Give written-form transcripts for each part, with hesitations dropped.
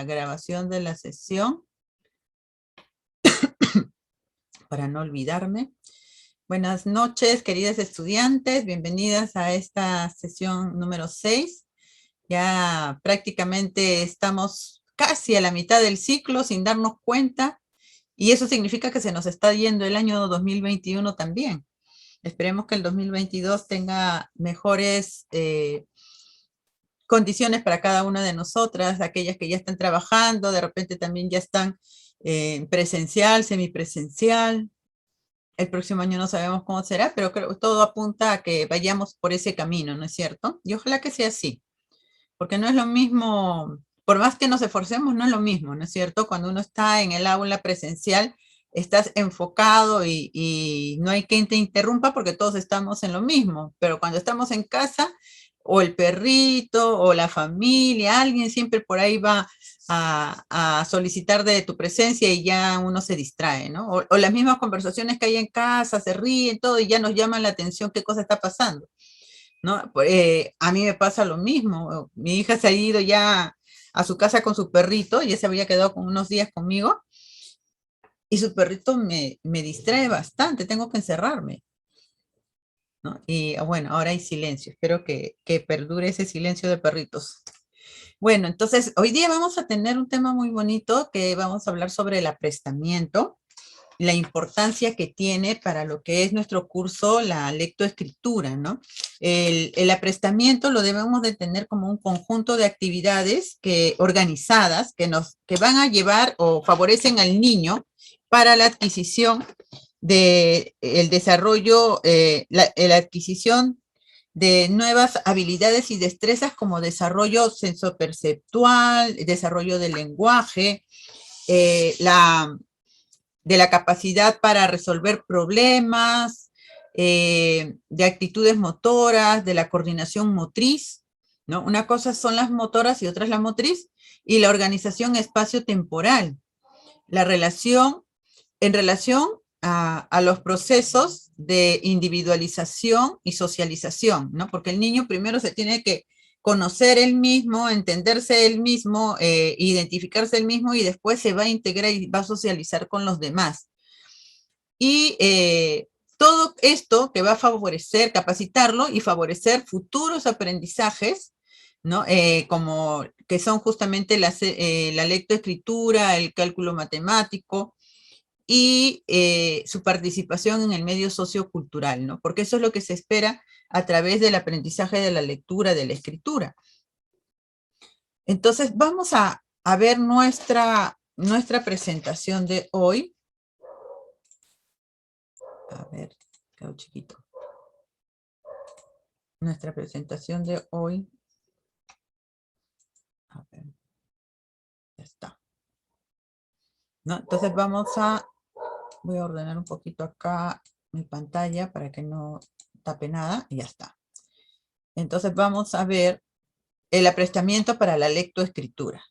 la grabación de la sesión para no olvidarme. Buenas noches, queridas estudiantes, bienvenidas a esta sesión número 6. Ya prácticamente estamos casi a la mitad del ciclo sin darnos cuenta, y eso significa que se nos está yendo el año 2021 también. Esperemos que el 2022 tenga mejores condiciones para cada una de nosotras, aquellas que ya están trabajando, de repente también ya están presencial, semipresencial. El próximo año no sabemos cómo será, pero creo que todo apunta a que vayamos por ese camino, ¿no es cierto? Y ojalá que sea así, porque no es lo mismo, por más que nos esforcemos, no es lo mismo, ¿no es cierto? Cuando uno está en el aula presencial, estás enfocado y no hay quien te interrumpa porque todos estamos en lo mismo, pero cuando estamos en casa, o el perrito, o la familia, alguien siempre por ahí va a solicitar de tu presencia y ya uno se distrae, ¿no? O las mismas conversaciones que hay en casa, se ríen, todo, y ya nos llaman la atención qué cosa está pasando, ¿no? A mí me pasa lo mismo. Mi hija se ha ido ya a su casa con su perrito, ya se había quedado con unos días conmigo, y su perrito me distrae bastante, tengo que encerrarme, ¿no? Y bueno, ahora hay silencio, espero que perdure ese silencio de perritos. Bueno, entonces hoy día vamos a tener un tema muy bonito que vamos a hablar sobre el aprestamiento, la importancia que tiene para lo que es nuestro curso, la lectoescritura, ¿no? El aprestamiento lo debemos de tener como un conjunto de actividades organizadas que van a llevar o favorecen al niño para la adquisición el desarrollo, la adquisición de nuevas habilidades y destrezas como desarrollo sensoperceptual, desarrollo del lenguaje, de la capacidad para resolver problemas, de actitudes motoras, de la coordinación motriz, ¿no? Una cosa son las motoras y otra es la motriz, y la organización espacio-temporal, en relación a los procesos de individualización y socialización, ¿no? Porque el niño primero se tiene que conocer él mismo, entenderse él mismo, identificarse él mismo, y después se va a integrar y va a socializar con los demás. Y todo esto que va a favorecer, capacitarlo y favorecer futuros aprendizajes, ¿no? Como que son justamente la lectoescritura, el cálculo matemático, y su participación en el medio sociocultural, ¿no? Porque eso es lo que se espera a través del aprendizaje de la lectura, de la escritura. Entonces, vamos a ver nuestra presentación de hoy. A ver, quedó chiquito. Nuestra presentación de hoy. A ver, ya está. ¿No? Entonces voy a ordenar un poquito acá mi pantalla para que no tape nada, y ya está. Entonces vamos a ver el aprestamiento para la lectoescritura,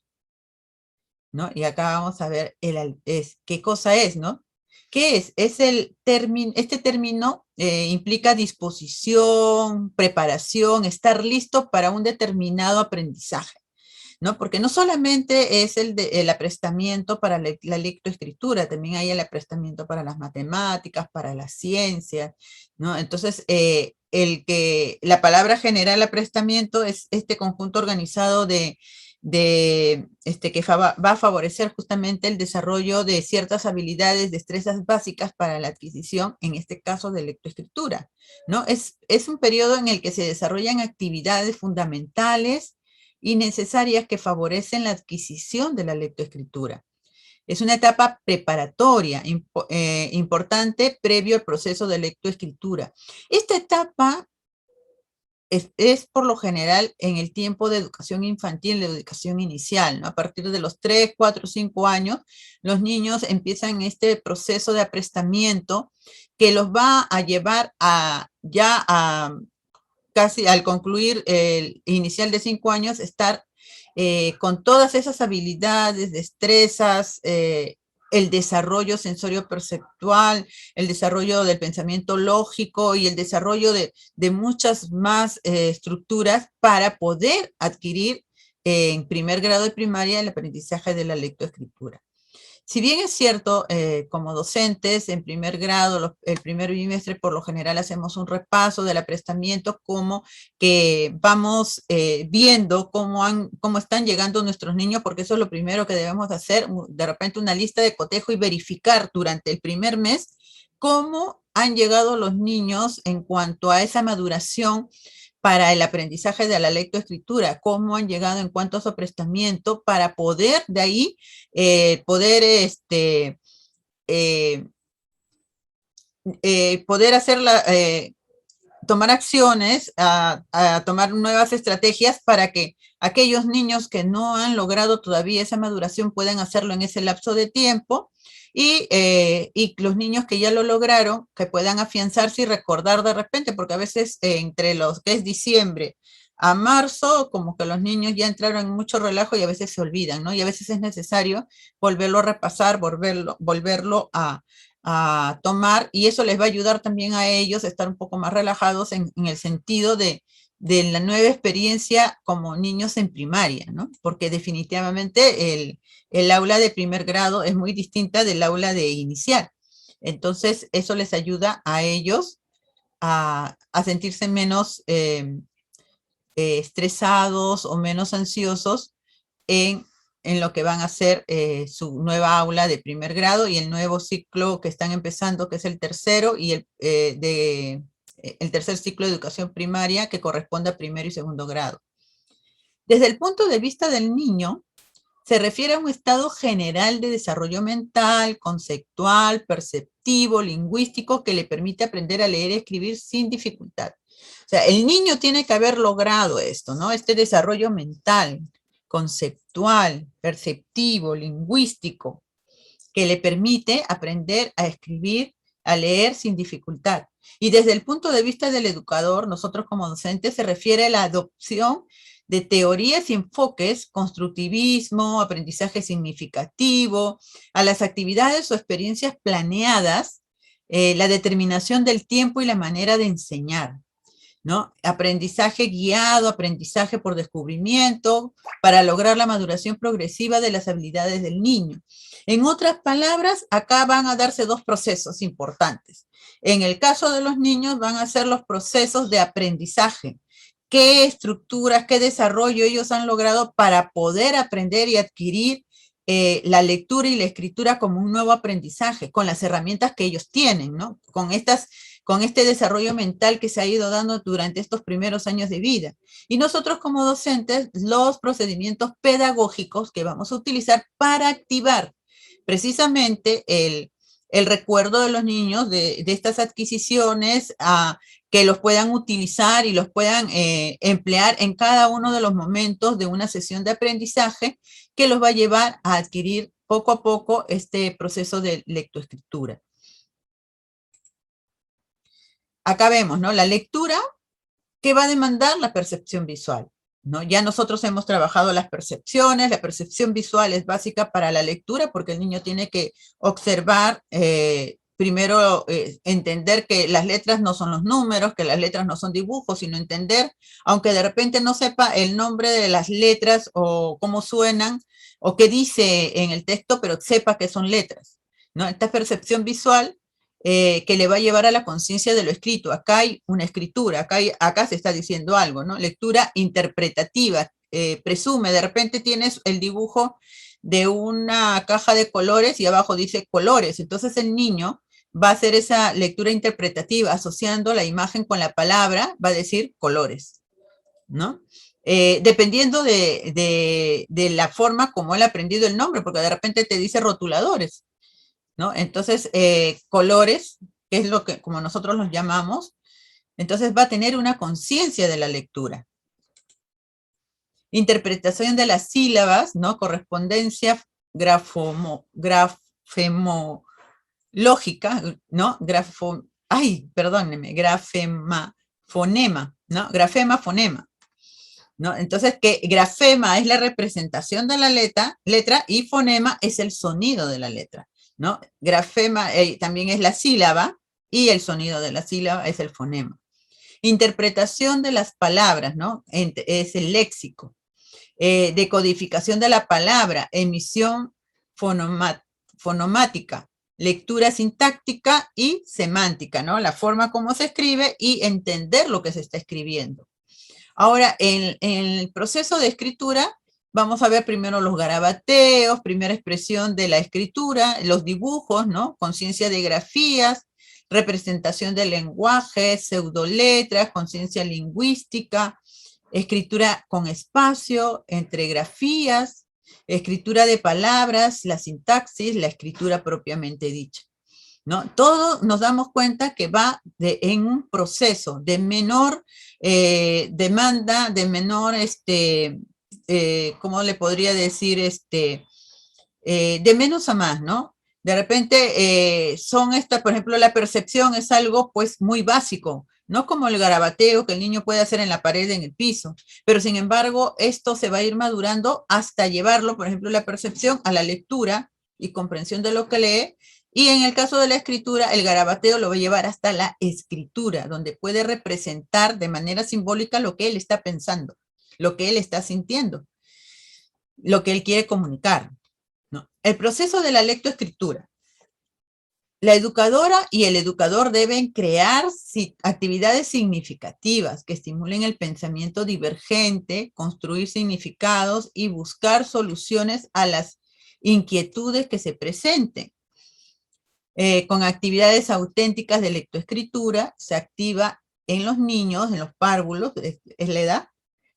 ¿no? Y acá vamos a ver qué cosa es, ¿no? ¿Qué es? Este término implica disposición, preparación, estar listo para un determinado aprendizaje, ¿no? Porque no solamente es el aprestamiento para la lectoescritura, también hay el aprestamiento para las matemáticas, para las ciencias, ¿no? Entonces, la palabra general aprestamiento es este conjunto organizado que va a favorecer justamente el desarrollo de ciertas habilidades, destrezas básicas para la adquisición, en este caso de lectoescritura, ¿no? Es un periodo en el que se desarrollan actividades fundamentales y necesarias que favorecen la adquisición de la lectoescritura. Es una etapa preparatoria importante previo al proceso de lectoescritura. Esta etapa es por lo general en el tiempo de educación infantil, de educación inicial, ¿no? A partir de los 3, 4, 5 años, los niños empiezan este proceso de aprestamiento que los va a llevar casi al concluir el inicial de 5 años, estar con todas esas habilidades, destrezas, el desarrollo sensorio-perceptual, el desarrollo del pensamiento lógico y el desarrollo de muchas más estructuras para poder adquirir en primer grado de primaria el aprendizaje de la lectoescritura. Si bien es cierto, como docentes en primer grado, el primer bimestre por lo general hacemos un repaso del aprestamiento, como que vamos viendo cómo están llegando nuestros niños, porque eso es lo primero que debemos de hacer, de repente una lista de cotejo y verificar durante el primer mes cómo han llegado los niños en cuanto a esa maduración para el aprendizaje de la lectoescritura, cómo han llegado en cuanto a su aprestamiento para poder de ahí poder eh, poder hacerla, tomar acciones, a tomar nuevas estrategias para que aquellos niños que no han logrado todavía esa maduración puedan hacerlo en ese lapso de tiempo y los niños que ya lo lograron, que puedan afianzarse y recordar de repente, porque a veces entre los que es diciembre a marzo, como que los niños ya entraron en mucho relajo y a veces se olvidan, ¿no? Y a veces es necesario volverlo a repasar, volverlo a tomar, y eso les va a ayudar también a ellos a estar un poco más relajados en el sentido de la nueva experiencia como niños en primaria, ¿no? Porque definitivamente el aula de primer grado es muy distinta del aula de inicial. Entonces, eso les ayuda a ellos a sentirse menos estresados o menos ansiosos en, en lo que van a ser su nueva aula de primer grado y el nuevo ciclo que están empezando, que es el tercero, y el tercer ciclo de educación primaria que corresponde a primero y segundo grado. Desde el punto de vista del niño, se refiere a un estado general de desarrollo mental, conceptual, perceptivo, lingüístico, que le permite aprender a leer y escribir sin dificultad. O sea, el niño tiene que haber logrado esto, ¿no? Este desarrollo mental, conceptual, perceptivo, lingüístico, que le permite aprender a escribir, a leer sin dificultad. Y desde el punto de vista del educador, nosotros como docentes, se refiere a la adopción de teorías y enfoques, constructivismo, aprendizaje significativo, a las actividades o experiencias planeadas, la determinación del tiempo y la manera de enseñar, ¿no? Aprendizaje guiado, aprendizaje por descubrimiento, para lograr la maduración progresiva de las habilidades del niño. En otras palabras, acá van a darse dos procesos importantes. En el caso de los niños van a ser los procesos de aprendizaje. ¿Qué estructuras, qué desarrollo ellos han logrado para poder aprender y adquirir la lectura y la escritura como un nuevo aprendizaje, con las herramientas que ellos tienen, ¿no? Con este desarrollo mental que se ha ido dando durante estos primeros años de vida. Y nosotros como docentes, los procedimientos pedagógicos que vamos a utilizar para activar precisamente el recuerdo de los niños de estas adquisiciones, que los puedan utilizar y los puedan emplear en cada uno de los momentos de una sesión de aprendizaje que los va a llevar a adquirir poco a poco este proceso de lectoescritura. Acá vemos, ¿no? La lectura que va a demandar la percepción visual, ¿no? Ya nosotros hemos trabajado las percepciones, la percepción visual es básica para la lectura porque el niño tiene que observar, primero entender que las letras no son los números, que las letras no son dibujos, sino entender, aunque de repente no sepa el nombre de las letras o cómo suenan o qué dice en el texto, pero sepa que son letras, ¿no? Esta percepción visual que le va a llevar a la conciencia de lo escrito. Acá hay una escritura, acá se está diciendo algo, ¿no? Lectura interpretativa, presume, de repente tienes el dibujo de una caja de colores y abajo dice colores, entonces el niño va a hacer esa lectura interpretativa, asociando la imagen con la palabra, va a decir colores, ¿no? Dependiendo de la forma como él ha aprendido el nombre, porque de repente te dice rotuladores, ¿no? Entonces, colores, que es lo que, como nosotros los llamamos, entonces va a tener una conciencia de la lectura. Interpretación de las sílabas, ¿no? Correspondencia grafemológica, ¿no? Perdónenme, fonema, ¿no? Grafema, fonema, ¿no? Entonces, que grafema es la representación de la letra y fonema es el sonido de la letra, ¿no? Grafema también es la sílaba y el sonido de la sílaba es el fonema. Interpretación de las palabras, ¿no? Es el léxico. decodificación de la palabra, emisión fonomática, lectura sintáctica y semántica, ¿no? La forma como se escribe y entender lo que se está escribiendo. Ahora, en el proceso de escritura, vamos a ver primero los garabateos, primera expresión de la escritura, los dibujos, ¿no? Conciencia de grafías, representación del lenguaje, pseudoletras, conciencia lingüística, escritura con espacio, entre grafías, escritura de palabras, la sintaxis, la escritura propiamente dicha, ¿no? Todo nos damos cuenta que va en un proceso de menor demanda, de menor, ¿cómo le podría decir? De menos a más, ¿no? De repente son estas, por ejemplo, la percepción es algo pues muy básico, no como el garabateo que el niño puede hacer en la pared, en el piso, pero sin embargo esto se va a ir madurando hasta llevarlo, por ejemplo, la percepción a la lectura y comprensión de lo que lee, y en el caso de la escritura, el garabateo lo va a llevar hasta la escritura, donde puede representar de manera simbólica lo que él está pensando, lo que él está sintiendo, lo que él quiere comunicar, ¿no? El proceso de la lectoescritura. La educadora y el educador deben crear actividades significativas que estimulen el pensamiento divergente, construir significados y buscar soluciones a las inquietudes que se presenten. Con actividades auténticas de lectoescritura se activa en los niños, en los párvulos, es la edad,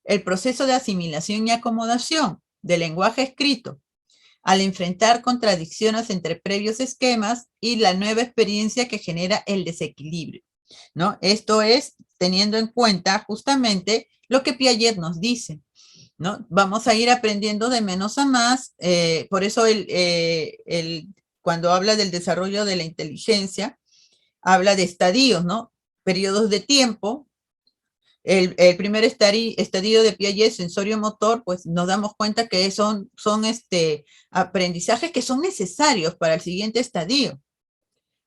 el proceso de asimilación y acomodación del lenguaje escrito, al enfrentar contradicciones entre previos esquemas y la nueva experiencia que genera el desequilibrio, ¿no? Esto es teniendo en cuenta justamente lo que Piaget nos dice, ¿no? Vamos a ir aprendiendo de menos a más, por eso cuando habla del desarrollo de la inteligencia, habla de estadios, ¿no? Periodos de tiempo. El primer estadio de Piaget, sensorio-motor, pues nos damos cuenta que son aprendizajes que son necesarios para el siguiente estadio,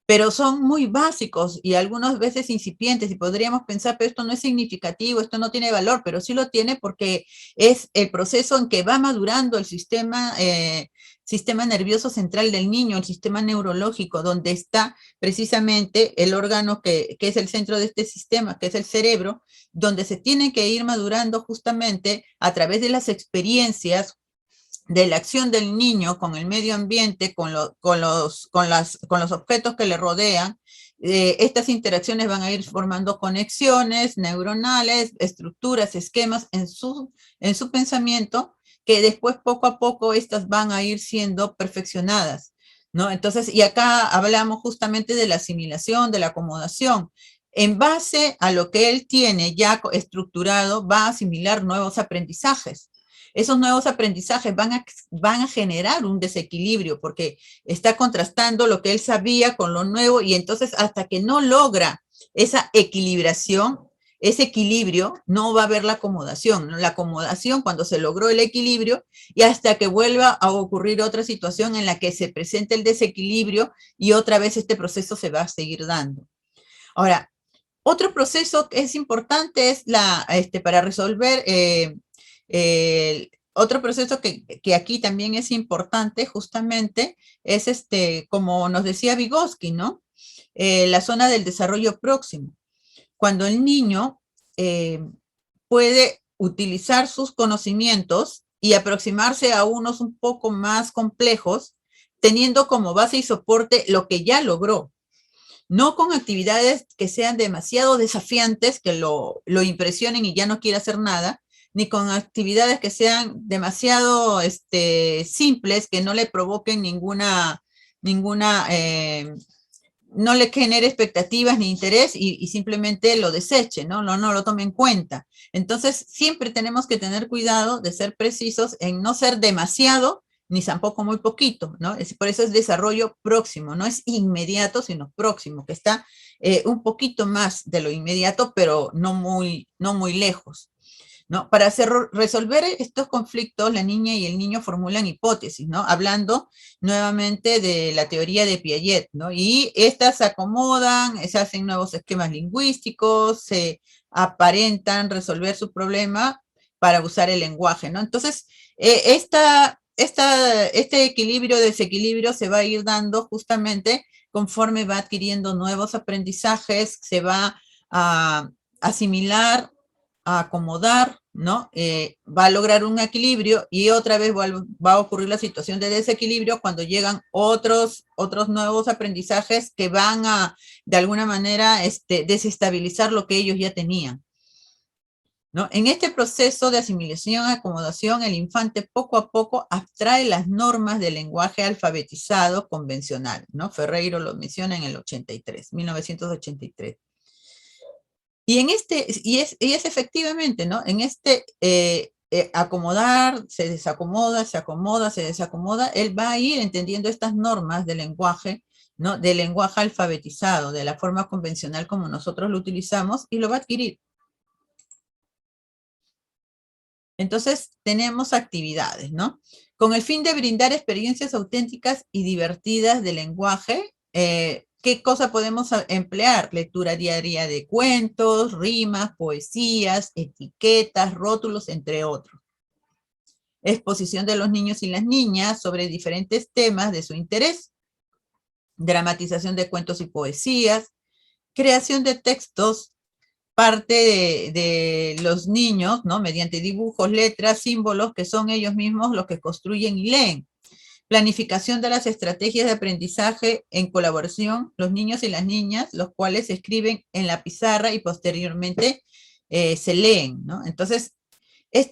pero son muy básicos y algunas veces incipientes y podríamos pensar, pero esto no es significativo, esto no tiene valor, pero sí lo tiene porque es el proceso en que va madurando el sistema nervioso central del niño, el sistema neurológico, donde está precisamente el órgano que es el centro de este sistema, que es el cerebro, donde se tiene que ir madurando justamente a través de las experiencias de la acción del niño con el medio ambiente, con los objetos que le rodean. Estas interacciones van a ir formando conexiones neuronales, estructuras, esquemas en su pensamiento, que después poco a poco estas van a ir siendo perfeccionadas, ¿no? Entonces, y acá hablamos justamente de la asimilación, de la acomodación. En base a lo que él tiene ya estructurado, va a asimilar nuevos aprendizajes. Esos nuevos aprendizajes van a generar un desequilibrio porque está contrastando lo que él sabía con lo nuevo y entonces hasta que no logra esa equilibración, ese equilibrio, no va a haber la acomodación, ¿no? La acomodación cuando se logró el equilibrio y hasta que vuelva a ocurrir otra situación en la que se presente el desequilibrio y otra vez este proceso se va a seguir dando. Ahora, otro proceso que es importante es para resolver otro proceso que aquí también es importante justamente es como nos decía Vygotsky, ¿no? La zona del desarrollo próximo. Cuando el niño puede utilizar sus conocimientos y aproximarse a unos un poco más complejos, teniendo como base y soporte lo que ya logró. No con actividades que sean demasiado desafiantes, que lo impresionen y ya no quiera hacer nada, ni con actividades que sean demasiado simples, que no le provoquen no le genere expectativas ni interés y simplemente lo deseche, ¿no? No lo tome en cuenta. Entonces, siempre tenemos que tener cuidado de ser precisos en no ser demasiado ni tampoco muy poquito, ¿no? Por eso es desarrollo próximo, no es inmediato, sino próximo, que está un poquito más de lo inmediato, pero no muy lejos, ¿no? Para resolver estos conflictos, la niña y el niño formulan hipótesis, ¿no? Hablando nuevamente de la teoría de Piaget, ¿no? Y estas se acomodan, se hacen nuevos esquemas lingüísticos, se aparentan resolver su problema para usar el lenguaje, ¿no? Entonces, este equilibrio, desequilibrio se va a ir dando justamente conforme va adquiriendo nuevos aprendizajes, se va a asimilar, a acomodar, ¿no? Va a lograr un equilibrio y otra vez va a ocurrir la situación de desequilibrio cuando llegan otros nuevos aprendizajes que van a, de alguna manera, desestabilizar lo que ellos ya tenían, ¿no? En este proceso de asimilación y acomodación, el infante poco a poco abstrae las normas del lenguaje alfabetizado convencional, ¿no? Ferreiro lo menciona en el 83, 1983. Y es efectivamente, ¿no? En acomodar, se desacomoda, se acomoda, se desacomoda, él va a ir entendiendo estas normas del lenguaje, ¿no? Del lenguaje alfabetizado, de la forma convencional como nosotros lo utilizamos, y lo va a adquirir. Entonces, tenemos actividades, ¿no? Con el fin de brindar experiencias auténticas y divertidas de lenguaje, ¿qué cosa podemos emplear? Lectura diaria de cuentos, rimas, poesías, etiquetas, rótulos, entre otros. Exposición de los niños y las niñas sobre diferentes temas de su interés. Dramatización de cuentos y poesías. Creación de textos parte de los niños, ¿no? Mediante dibujos, letras, símbolos, que son ellos mismos los que construyen y leen. Planificación de las estrategias de aprendizaje en colaboración, los niños y las niñas, los cuales se escriben en la pizarra y posteriormente se leen, ¿no? Entonces,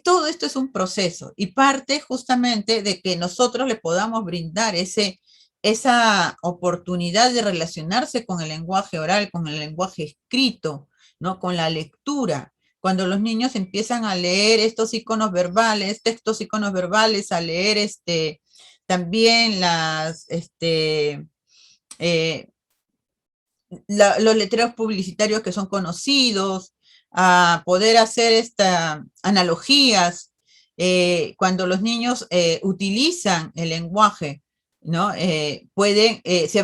todo esto es un proceso y parte justamente de que nosotros le podamos brindar esa oportunidad de relacionarse con el lenguaje oral, con el lenguaje escrito, ¿no? Con la lectura. Cuando los niños empiezan a leer estos iconos verbales, textos iconos verbales, a leer también eh, los letreros publicitarios que son conocidos, a poder hacer estas analogías, cuando los niños utilizan el lenguaje, ¿no? Se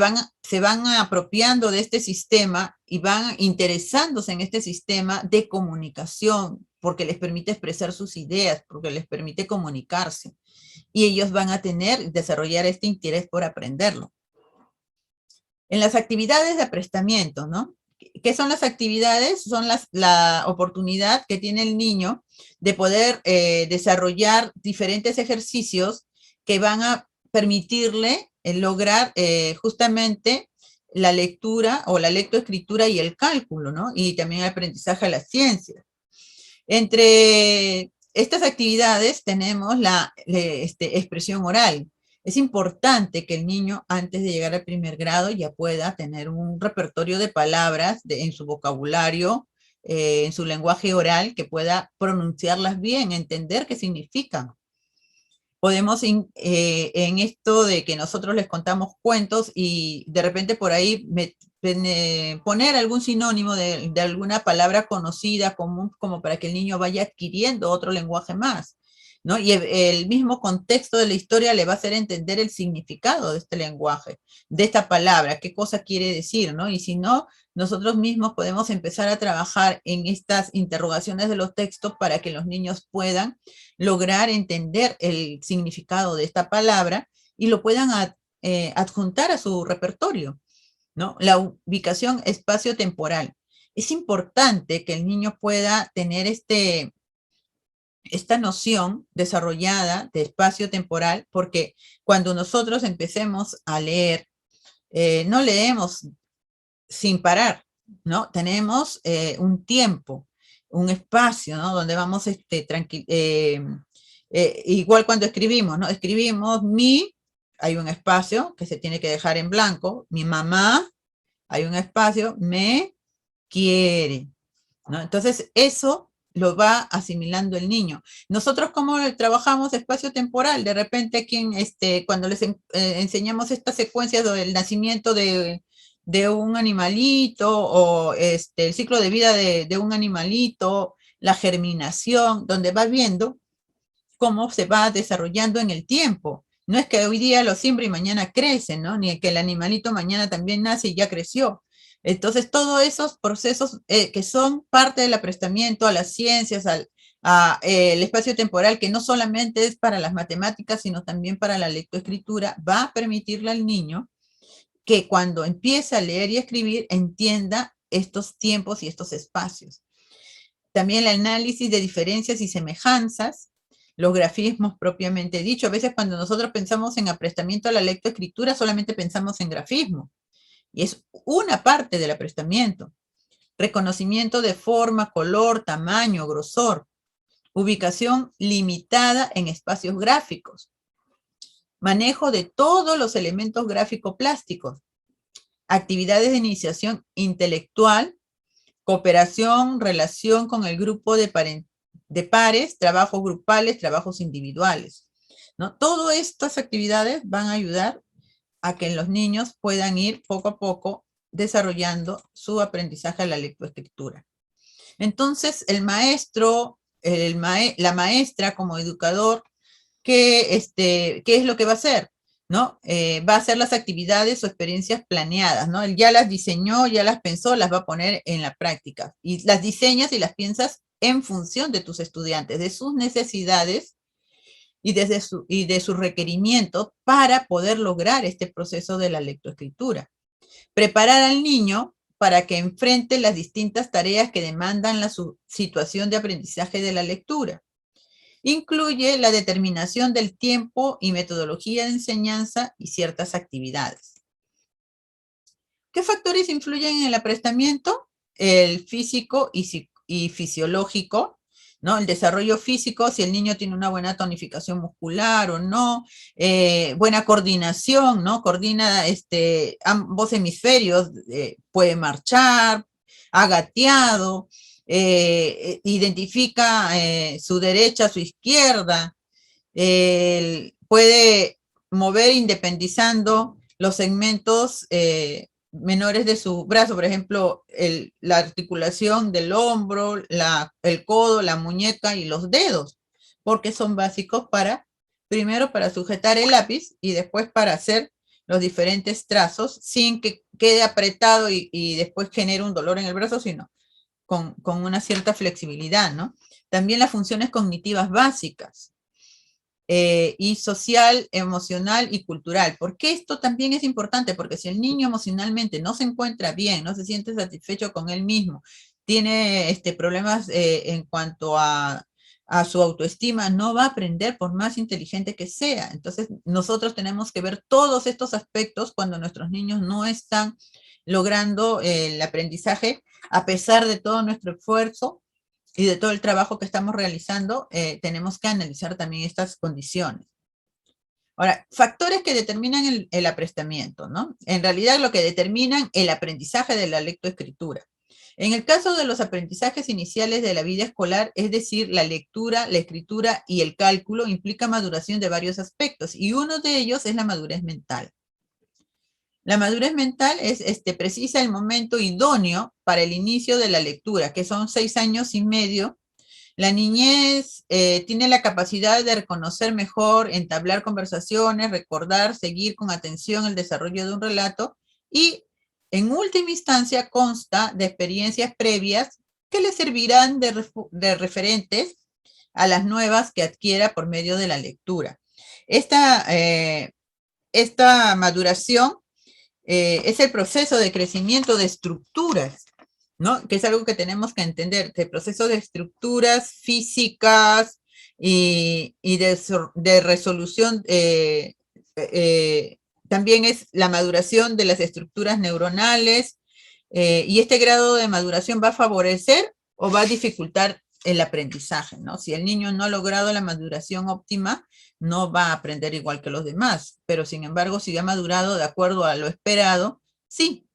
van apropiando de este sistema y van interesándose en este sistema de comunicación, porque les permite expresar sus ideas, porque les permite comunicarse. Y ellos van a desarrollar este interés por aprenderlo. En las actividades de aprestamiento, ¿no? ¿Qué son las actividades? Son la oportunidad que tiene el niño de poder desarrollar diferentes ejercicios que van a permitirle lograr justamente la lectura o la lectoescritura y el cálculo, ¿no? Y también el aprendizaje a las ciencias. Entre estas actividades tenemos la expresión oral. Es importante que el niño, antes de llegar al primer grado, ya pueda tener un repertorio de palabras en su vocabulario, en su lenguaje oral, que pueda pronunciarlas bien, entender qué significan. Podemos en esto de que nosotros les contamos cuentos y de repente por ahí poner algún sinónimo de alguna palabra conocida común, como para que el niño vaya adquiriendo otro lenguaje más, ¿no? Y el mismo contexto de la historia le va a hacer entender el significado de este lenguaje, de esta palabra, qué cosa quiere decir, ¿no? Y si no, nosotros mismos podemos empezar a trabajar en estas interrogaciones de los textos para que los niños puedan lograr entender el significado de esta palabra y lo puedan adjuntar a su repertorio, ¿no? La ubicación espacio-temporal. Es importante que el niño pueda tener esta noción desarrollada de espacio-temporal, porque cuando nosotros empecemos a leer, no leemos sin parar, ¿no? Tenemos un tiempo, un espacio, ¿no? Donde vamos igual cuando escribimos, ¿no? Escribimos hay un espacio que se tiene que dejar en blanco, mi mamá, hay un espacio, me quiere, ¿no? Entonces, eso lo va asimilando el niño. Nosotros, ¿cómo trabajamos espacio temporal? De repente, cuando les enseñamos estas secuencias del nacimiento de un animalito o el ciclo de vida de un animalito, la germinación, donde vas viendo cómo se va desarrollando en el tiempo. No es que hoy día lo siembra y mañana crece, ¿no? Ni que el animalito mañana también nace y ya creció. Entonces, todos esos procesos que son parte del aprestamiento a las ciencias, El espacio temporal, que no solamente es para las matemáticas, sino también para la lectoescritura, va a permitirle al niño que cuando empiece a leer y escribir entienda estos tiempos y estos espacios. También el análisis de diferencias y semejanzas, los grafismos propiamente dicho. A veces cuando nosotros pensamos en aprestamiento a la lectoescritura, solamente pensamos en grafismo, y es una parte del aprestamiento. Reconocimiento de forma, color, tamaño, grosor. Ubicación limitada en espacios gráficos. Manejo de todos los elementos gráfico-plásticos. Actividades de iniciación intelectual, cooperación, relación con el grupo de pares, trabajos grupales, trabajos individuales, ¿no? Todas estas actividades van a ayudar a que los niños puedan ir poco a poco desarrollando su aprendizaje a la lectoescritura. Entonces, el maestro, la maestra como educador, ¿qué es lo que va a hacer? ¿No? Va a hacer las actividades o experiencias planeadas, ¿no? Él ya las diseñó, ya las pensó, las va a poner en la práctica. Y las diseñas y las piensas en función de tus estudiantes, de sus necesidades y de sus requerimientos para poder lograr este proceso de la lectoescritura. Preparar al niño para que enfrente las distintas tareas que demandan la situación de aprendizaje de la lectura. Incluye la determinación del tiempo y metodología de enseñanza y ciertas actividades. ¿Qué factores influyen en el aprestamiento? El físico y fisiológico, ¿no? El desarrollo físico, si el niño tiene una buena tonificación muscular o no, buena coordinación, ¿no? Coordina ambos hemisferios, puede marchar, ha gateado, identifica su derecha, su izquierda, puede mover independizando los segmentos menores de su brazo, por ejemplo, la articulación del hombro, el codo, la muñeca y los dedos, porque son básicos primero para sujetar el lápiz y después para hacer los diferentes trazos sin que quede apretado y después genere un dolor en el brazo, sino con una cierta flexibilidad, ¿no? También las funciones cognitivas básicas, y social, emocional y cultural. ¿Por qué esto también es importante? Porque si el niño emocionalmente no se encuentra bien, no se siente satisfecho con él mismo, tiene problemas en cuanto a su autoestima, no va a aprender por más inteligente que sea. Entonces, nosotros tenemos que ver todos estos aspectos cuando nuestros niños no están logrando el aprendizaje, a pesar de todo nuestro esfuerzo y de todo el trabajo que estamos realizando, tenemos que analizar también estas condiciones. Ahora, factores que determinan el aprestamiento, ¿no? En realidad lo que determinan el aprendizaje de la lectoescritura. En el caso de los aprendizajes iniciales de la vida escolar, es decir, la lectura, la escritura y el cálculo, implica maduración de varios aspectos, y uno de ellos es la madurez mental. La madurez mental precisa el momento idóneo para el inicio de la lectura, que son 6 años y medio. La niñez tiene la capacidad de reconocer mejor, entablar conversaciones, recordar, seguir con atención el desarrollo de un relato y, en última instancia, consta de experiencias previas que le servirán de referentes a las nuevas que adquiera por medio de la lectura. Esta maduración es el proceso de crecimiento de estructuras, ¿no? Que es algo que tenemos que entender, el proceso de estructuras físicas y de resolución, también es la maduración de las estructuras neuronales, y este grado de maduración va a favorecer o va a dificultar el aprendizaje, ¿no? Si el niño no ha logrado la maduración óptima, no va a aprender igual que los demás, pero sin embargo, si ha madurado de acuerdo a lo esperado, sí.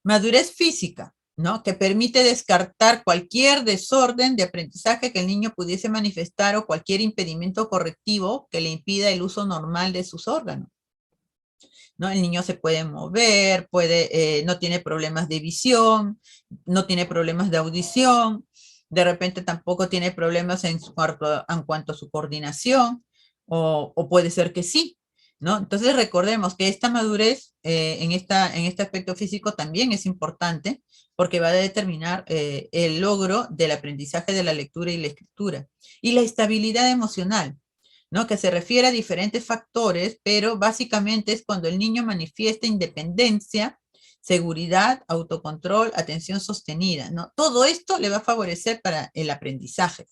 Madurez física, ¿no? Que permite descartar cualquier desorden de aprendizaje que el niño pudiese manifestar o cualquier impedimento correctivo que le impida el uso normal de sus órganos, ¿no? El niño se puede mover, no tiene problemas de visión, no tiene problemas de audición, de repente tampoco tiene problemas en cuanto a su coordinación, o puede ser que sí. ¿no? Entonces recordemos que esta madurez en este aspecto físico también es importante porque va a determinar el logro del aprendizaje de la lectura y la escritura. Y la estabilidad emocional, ¿no? Que se refiere a diferentes factores, pero básicamente es cuando el niño manifiesta independencia, seguridad, autocontrol, atención sostenida, ¿no? Todo esto le va a favorecer para el aprendizaje.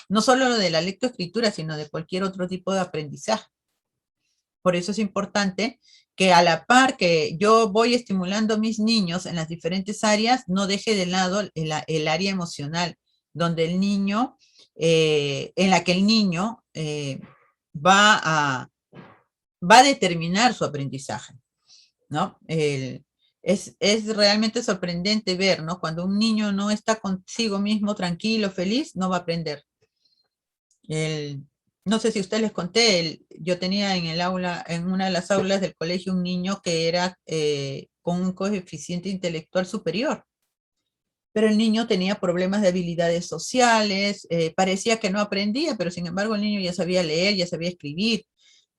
No solo lo de la lectoescritura, sino de cualquier otro tipo de aprendizaje. Por eso es importante que a la par que yo voy estimulando a mis niños en las diferentes áreas, no deje de lado el área emocional, donde el niño, en la que el niño va a, va a determinar su aprendizaje, ¿no? Es realmente sorprendente ver, ¿no? Cuando un niño no está consigo mismo tranquilo, feliz, no va a aprender. El, no sé si usted les conté, yo tenía en el aula, en una de las aulas del colegio, un niño que era con un coeficiente intelectual superior, pero el niño tenía problemas de habilidades sociales, parecía que no aprendía, pero sin embargo el niño ya sabía leer, ya sabía escribir,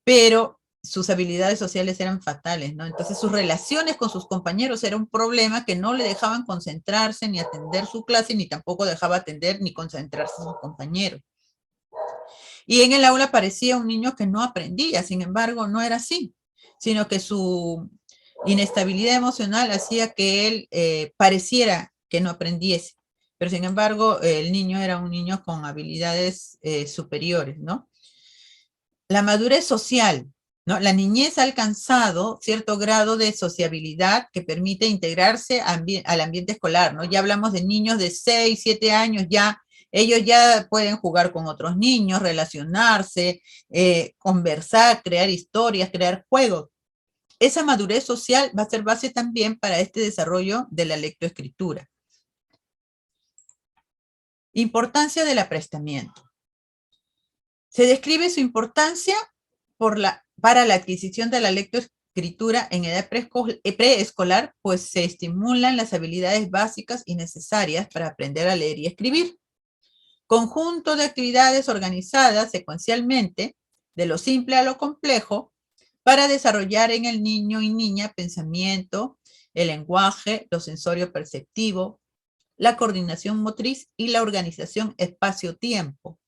pero sus habilidades sociales eran fatales, ¿no? Entonces sus relaciones con sus compañeros era un problema que no le dejaban concentrarse ni atender su clase, ni tampoco dejaba atender ni concentrarse a sus compañeros. Y en el aula parecía un niño que no aprendía, sin embargo, no era así, sino que su inestabilidad emocional hacía que él pareciera que no aprendiese. Pero sin embargo, el niño era un niño con habilidades superiores, ¿no? La madurez social, ¿no? La niñez ha alcanzado cierto grado de sociabilidad que permite integrarse al ambiente escolar, ¿no? Ya hablamos de niños de 6, 7 años, ya ellos ya pueden jugar con otros niños, relacionarse, conversar, crear historias, crear juegos. Esa madurez social va a ser base también para este desarrollo de la lectoescritura. Importancia del aprestamiento. Se describe su importancia para la adquisición de la lectoescritura en edad preescolar, pues se estimulan las habilidades básicas y necesarias para aprender a leer y escribir. Conjunto de actividades organizadas secuencialmente, de lo simple a lo complejo, para desarrollar en el niño y niña pensamiento, el lenguaje, lo sensorio perceptivo, la coordinación motriz y la organización espacio-tiempo.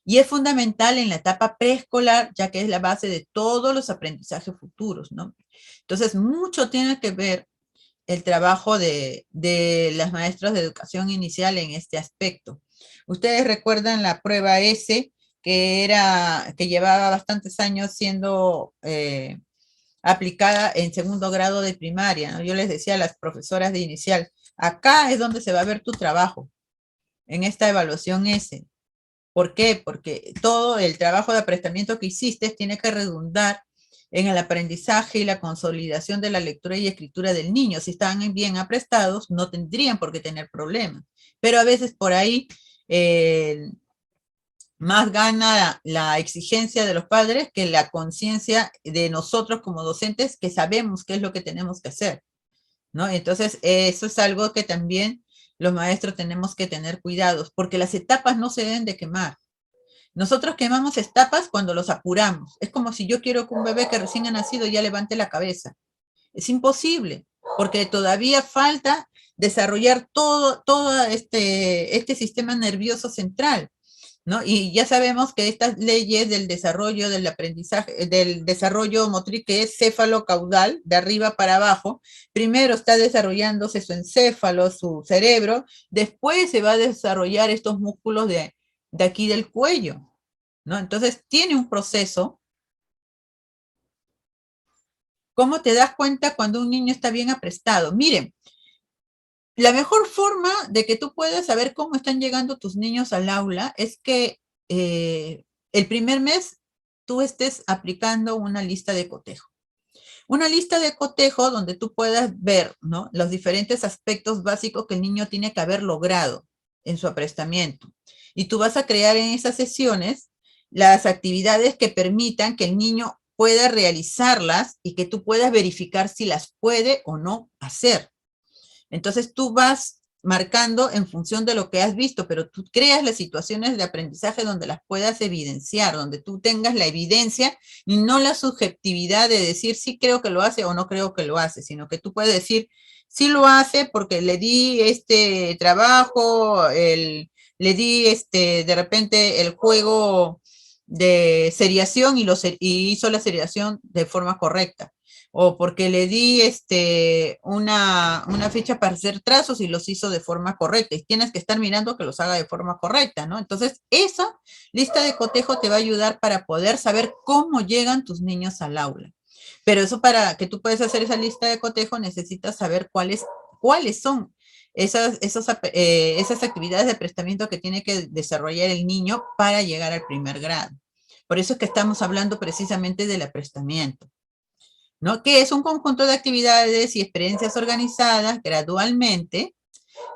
Y es fundamental en la etapa preescolar, ya que es la base de todos los aprendizajes futuros, ¿no? Entonces, mucho tiene que ver el trabajo de las maestras de educación inicial en este aspecto. Ustedes recuerdan la prueba S, que llevaba bastantes años siendo aplicada en segundo grado de primaria, ¿no? Yo les decía a las profesoras de inicial, acá es donde se va a ver tu trabajo, en esta evaluación S. ¿Por qué? Porque todo el trabajo de aprestamiento que hiciste tiene que redundar en el aprendizaje y la consolidación de la lectura y escritura del niño. Si están bien aprestados, no tendrían por qué tener problemas. Pero a veces por ahí más gana la exigencia de los padres que la conciencia de nosotros como docentes que sabemos qué es lo que tenemos que hacer, ¿no? Entonces, eso es algo que también los maestros tenemos que tener cuidados, porque las etapas no se deben de quemar. Nosotros quemamos etapas cuando los apuramos. Es como si yo quiero que un bebé que recién ha nacido ya levante la cabeza. Es imposible, porque todavía falta desarrollar todo este sistema nervioso central, ¿no? Y ya sabemos que estas leyes del desarrollo del aprendizaje, del desarrollo motriz, que es céfalo-caudal, de arriba para abajo, primero está desarrollándose su encéfalo, su cerebro, después se va a desarrollar estos músculos de aquí del cuello, ¿no? Entonces tiene un proceso. ¿Cómo te das cuenta cuando un niño está bien aprestado? Miren, la mejor forma de que tú puedas saber cómo están llegando tus niños al aula es que el primer mes tú estés aplicando una lista de cotejo. Una lista de cotejo donde tú puedas ver, ¿no?, los diferentes aspectos básicos que el niño tiene que haber logrado en su aprestamiento. Y tú vas a crear en esas sesiones las actividades que permitan que el niño pueda realizarlas y que tú puedas verificar si las puede o no hacer. Entonces tú vas marcando en función de lo que has visto, pero tú creas las situaciones de aprendizaje donde las puedas evidenciar, donde tú tengas la evidencia y no la subjetividad de decir sí creo que lo hace o no creo que lo hace, sino que tú puedes decir sí lo hace porque le di este trabajo, le di de repente el juego de seriación y hizo la seriación de forma correcta. O porque le di una ficha para hacer trazos y los hizo de forma correcta. Y tienes que estar mirando que los haga de forma correcta, ¿no? Entonces, esa lista de cotejo te va a ayudar para poder saber cómo llegan tus niños al aula. Pero eso para que tú puedas hacer esa lista de cotejo necesitas saber cuáles son esas actividades de prestamiento que tiene que desarrollar el niño para llegar al primer grado. Por eso es que estamos hablando precisamente del aprestamiento, ¿no? Que es un conjunto de actividades y experiencias organizadas gradualmente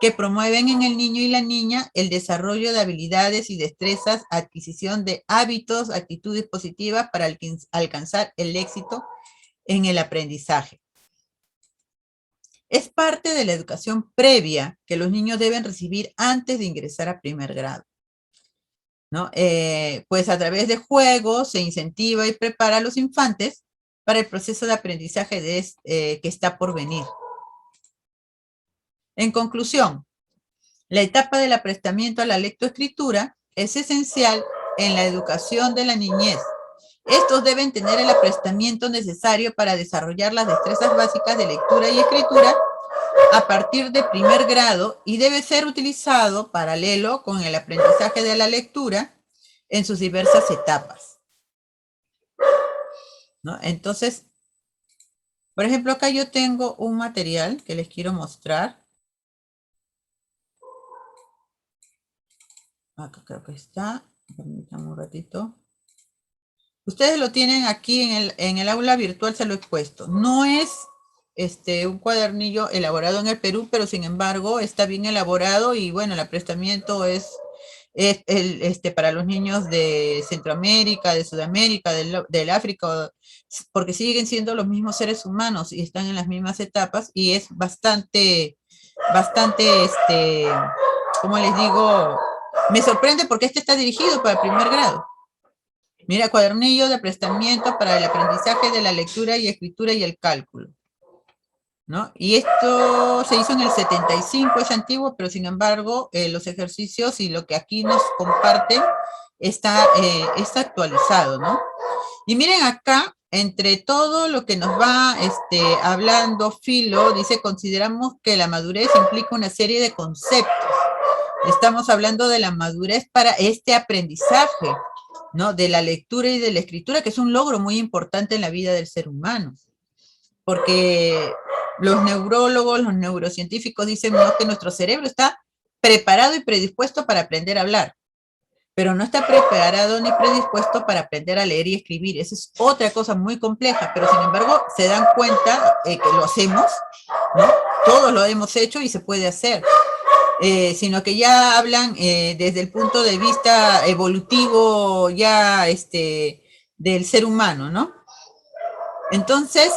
que promueven en el niño y la niña el desarrollo de habilidades y destrezas, adquisición de hábitos, actitudes positivas para alcanzar el éxito en el aprendizaje. Es parte de la educación previa que los niños deben recibir antes de ingresar a primer grado, ¿no? Pues a través de juegos se incentiva y prepara a los infantes para el proceso de aprendizaje que está por venir. En conclusión, la etapa del aprestamiento a la lectoescritura es esencial en la educación de la niñez. Estos deben tener el aprestamiento necesario para desarrollar las destrezas básicas de lectura y escritura a partir de primer grado y debe ser utilizado paralelo con el aprendizaje de la lectura en sus diversas etapas, ¿no? Entonces, por ejemplo, acá yo tengo un material que les quiero mostrar. Acá creo que está. Permítanme un ratito. Ustedes lo tienen aquí en el aula virtual, se lo he puesto. No es un cuadernillo elaborado en el Perú, pero sin embargo está bien elaborado y bueno, el aprestamiento es para los niños de Centroamérica, de Sudamérica, del África, porque siguen siendo los mismos seres humanos y están en las mismas etapas y es bastante, ¿cómo les digo? Me sorprende porque este está dirigido para el primer grado. Mira, cuadernillo de aprestamiento para el aprendizaje de la lectura y escritura y el cálculo, ¿no? Y esto se hizo en el 75, es antiguo, pero sin embargo, los ejercicios y lo que aquí nos comparten está actualizado, ¿no? Y miren acá, entre todo lo que nos va hablando Filo, dice, consideramos que la madurez implica una serie de conceptos. Estamos hablando de la madurez para este aprendizaje, ¿no? De la lectura y de la escritura, que es un logro muy importante en la vida del ser humano. Porque los neurólogos, los neurocientíficos dicen, ¿no?, que nuestro cerebro está preparado y predispuesto para aprender a hablar, pero no está preparado ni predispuesto para aprender a leer y escribir. Esa es otra cosa muy compleja, pero sin embargo se dan cuenta que lo hacemos, ¿no? Todos lo hemos hecho y se puede hacer. Sino que ya hablan desde el punto de vista evolutivo ya del ser humano, ¿no? Entonces,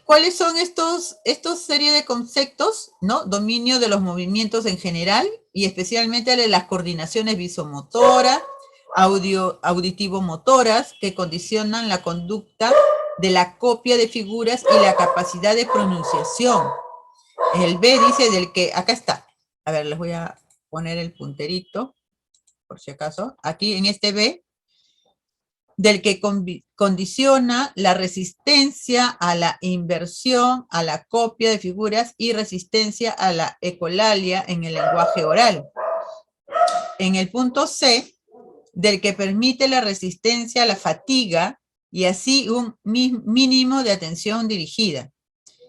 ¿cuáles son estos serie de conceptos, ¿no? Dominio de los movimientos en general y especialmente de las coordinaciones visomotoras, auditivo-motoras que condicionan la conducta de la copia de figuras y la capacidad de pronunciación. El B dice del que, acá está. A ver, les voy a poner el punterito, por si acaso. Aquí en este B, del que condiciona la resistencia a la inversión, a la copia de figuras y resistencia a la ecolalia en el lenguaje oral. En el punto C, del que permite la resistencia a la fatiga y así un mínimo de atención dirigida.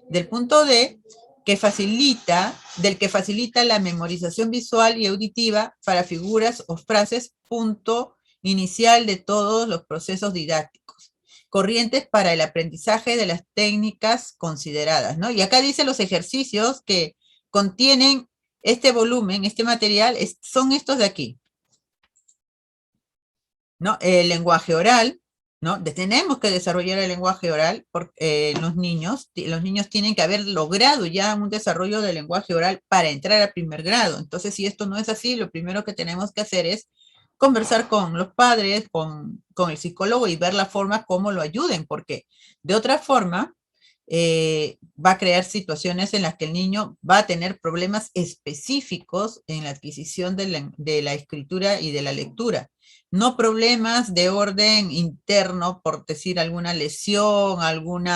Del punto D, del que facilita la memorización visual y auditiva para figuras o frases, punto inicial de todos los procesos didácticos. Corrientes para el aprendizaje de las técnicas consideradas, ¿no? Y acá dice los ejercicios que contienen este volumen, este material, son estos de aquí, ¿no? El lenguaje oral, ¿no? Tenemos que desarrollar el lenguaje oral porque los niños tienen que haber logrado ya un desarrollo del lenguaje oral para entrar a primer grado. Entonces, si esto no es así, lo primero que tenemos que hacer es conversar con los padres, con el psicólogo y ver la forma como lo ayuden, porque de otra forma va a crear situaciones en las que el niño va a tener problemas específicos en la adquisición de la escritura y de la lectura. No problemas de orden interno, por decir alguna lesión, algún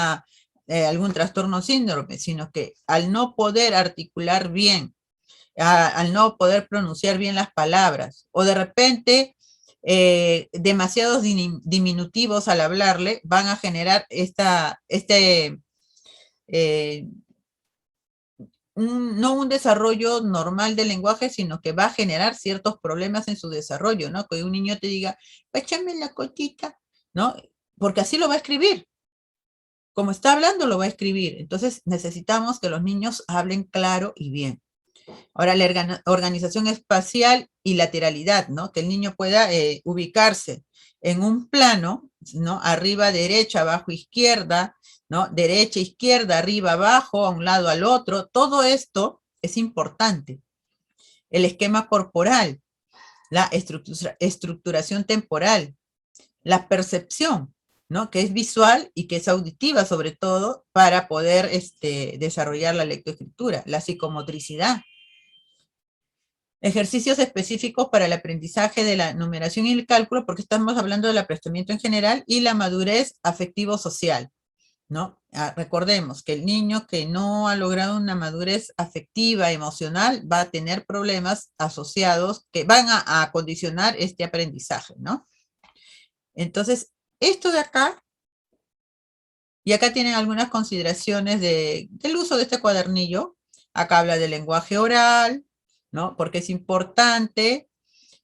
trastorno síndrome, sino que al no poder articular bien, al no poder pronunciar bien las palabras, o de repente demasiados diminutivos al hablarle van a generar eh, no un desarrollo normal del lenguaje, sino que va a generar ciertos problemas en su desarrollo, ¿no? Que un niño te diga, échame la cotita, ¿no? Porque así lo va a escribir. Como está hablando, lo va a escribir. Entonces necesitamos que los niños hablen claro y bien. Ahora, la organización espacial y lateralidad, ¿no? Que el niño pueda ubicarse en un plano, ¿no? Arriba, derecha, abajo, izquierda, ¿no? Derecha, izquierda, arriba, abajo, a un lado, al otro. Todo esto es importante. El esquema corporal, la estructuración temporal, la percepción, ¿no? Que es visual y que es auditiva, sobre todo, para poder desarrollar la lectoescritura, la psicomotricidad. Ejercicios específicos para el aprendizaje de la numeración y el cálculo, porque estamos hablando del aprendimiento en general y la madurez afectivo-social, ¿no? Recordemos que el niño que no ha logrado una madurez afectiva, emocional, va a tener problemas asociados que van a condicionar este aprendizaje, ¿no? Entonces, esto de acá, y acá tienen algunas consideraciones del uso de este cuadernillo. Acá habla del lenguaje oral, ¿no? Porque es importante.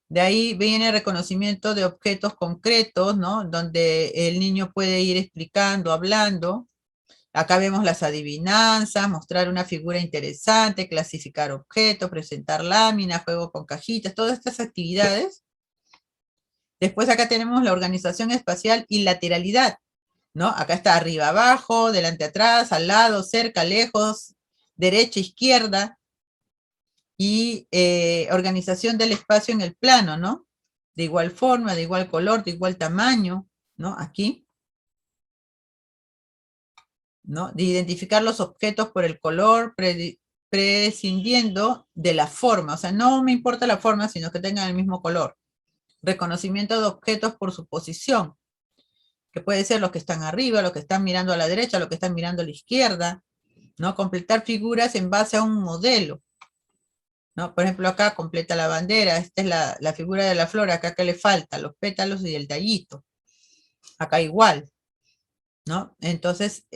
De ahí viene el reconocimiento de objetos concretos, ¿no? Donde el niño puede ir explicando, hablando. Acá vemos las adivinanzas, mostrar una figura interesante, clasificar objetos, presentar láminas, juego con cajitas, todas estas actividades. Después acá tenemos la organización espacial y lateralidad, ¿no? Acá está arriba, abajo, delante, atrás, al lado, cerca, lejos, derecha, izquierda, y organización del espacio en el plano, ¿no? De igual forma, de igual color, de igual tamaño, ¿no? Aquí, ¿no? De identificar los objetos por el color, prescindiendo de la forma, o sea, no me importa la forma, sino que tengan el mismo color. Reconocimiento de objetos por su posición, que puede ser los que están arriba, los que están mirando a la derecha, los que están mirando a la izquierda, ¿no? Completar figuras en base a un modelo, ¿no? Por ejemplo, acá completa la bandera, esta es la figura de la flor, acá que le falta, los pétalos y el tallito. Acá igual, ¿no? Entonces,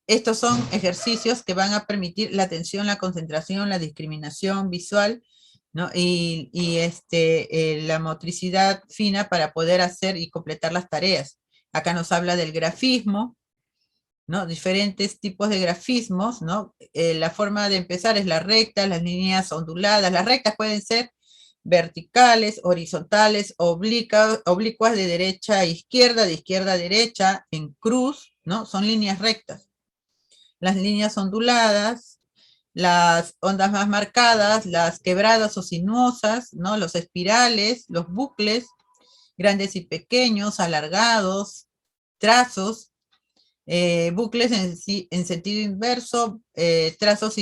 estos son ejercicios que van a permitir la atención, la concentración, la discriminación visual, ¿no? La motricidad fina para poder hacer y completar las tareas. Acá nos habla del grafismo, ¿no? Diferentes tipos de grafismos, ¿no? La forma de empezar es la recta, las líneas onduladas. Las rectas pueden ser verticales, horizontales, oblicuas de derecha a izquierda, de izquierda a derecha, en cruz, ¿no? Son líneas rectas. Las líneas onduladas, las ondas más marcadas, las quebradas o sinuosas, ¿no? Los espirales, los bucles, grandes y pequeños, alargados, trazos, bucles en sentido inverso, trazos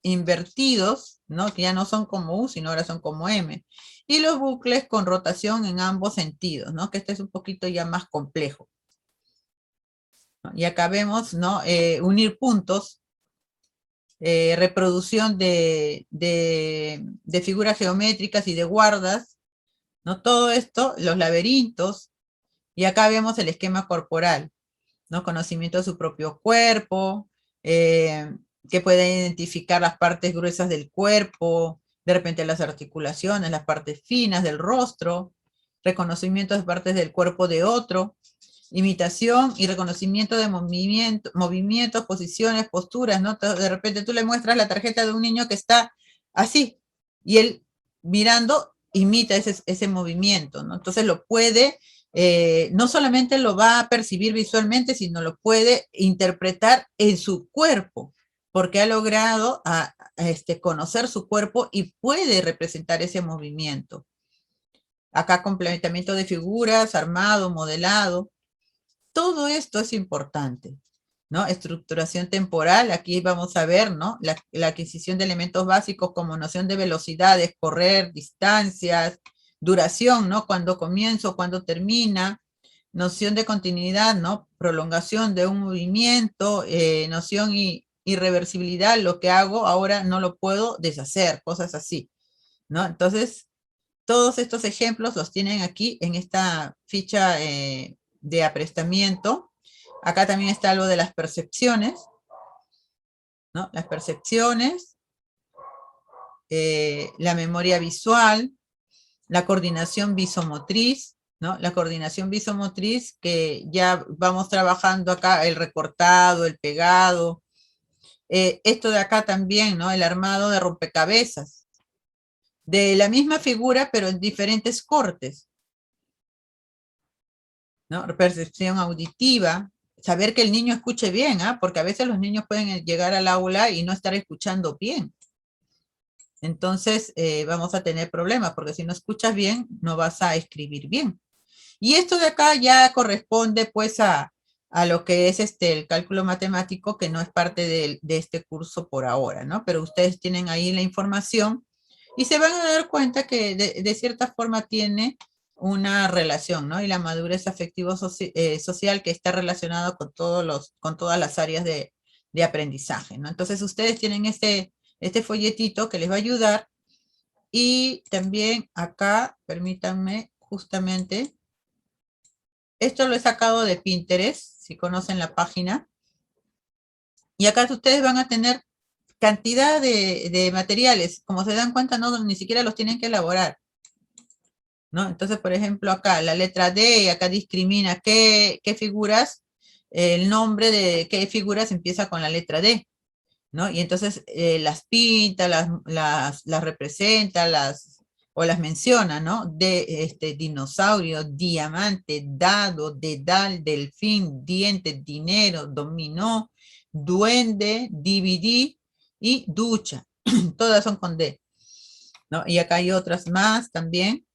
invertidos, ¿no? Que ya no son como U, sino ahora son como M. Y los bucles con rotación en ambos sentidos, ¿no? Que este es un poquito ya más complejo, ¿no? Y acá vemos, ¿no? Unir puntos, reproducción de figuras geométricas y de guardas, ¿no? Todo esto, los laberintos, y acá vemos el esquema corporal, ¿no? Conocimiento de su propio cuerpo, que puede identificar las partes gruesas del cuerpo, de repente las articulaciones, las partes finas del rostro, reconocimiento de partes del cuerpo de otro, imitación y reconocimiento de movimientos, posiciones, posturas, ¿no? De repente tú le muestras la tarjeta de un niño que está así, y él mirando imita ese movimiento, ¿no? Entonces lo puede no solamente lo va a percibir visualmente, sino lo puede interpretar en su cuerpo, porque ha logrado conocer su cuerpo y puede representar ese movimiento. Acá complementamiento de figuras, armado, modelado. Todo esto es importante, ¿no? Estructuración temporal, aquí vamos a ver, ¿no? La adquisición de elementos básicos como noción de velocidades, correr, distancias, duración, ¿no? Cuando comienzo, cuando termina, noción de continuidad, ¿no? Prolongación de un movimiento, noción y irreversibilidad, lo que hago ahora no lo puedo deshacer, cosas así, ¿no? Entonces, todos estos ejemplos los tienen aquí en esta ficha de aprestamiento. Acá también está lo de las percepciones, ¿no? Las percepciones, la memoria visual, la coordinación visomotriz, ¿no? La coordinación visomotriz que ya vamos trabajando acá, el recortado, el pegado. Esto de acá también, ¿no? El armado de rompecabezas. De la misma figura, pero en diferentes cortes, ¿no? Percepción auditiva, saber que el niño escuche bien, ¿ah? Porque a veces los niños pueden llegar al aula y no estar escuchando bien. Entonces vamos a tener problemas, porque si no escuchas bien, no vas a escribir bien. Y esto de acá ya corresponde pues a lo que es el cálculo matemático, que no es parte de este curso por ahora, ¿no? Pero ustedes tienen ahí la información y se van a dar cuenta que de cierta forma tiene una relación, ¿no? Y la madurez afectivo-social que está relacionada con con todas las áreas de aprendizaje, ¿no? Entonces ustedes tienen este folletito que les va a ayudar, y también acá, permítanme, justamente, esto lo he sacado de Pinterest, si conocen la página, y acá ustedes van a tener cantidad de materiales, como se dan cuenta, no, ni siquiera los tienen que elaborar, ¿no? Entonces, por ejemplo, acá la letra D, acá discrimina qué figuras, el nombre de qué figuras empieza con la letra D, ¿no? Y entonces las pinta, las representa, o las menciona, ¿no? De dinosaurio, diamante, dado, dedal, delfín, diente, dinero, dominó, duende, DVD y ducha. Todas son con D, ¿no? Y acá hay otras más también,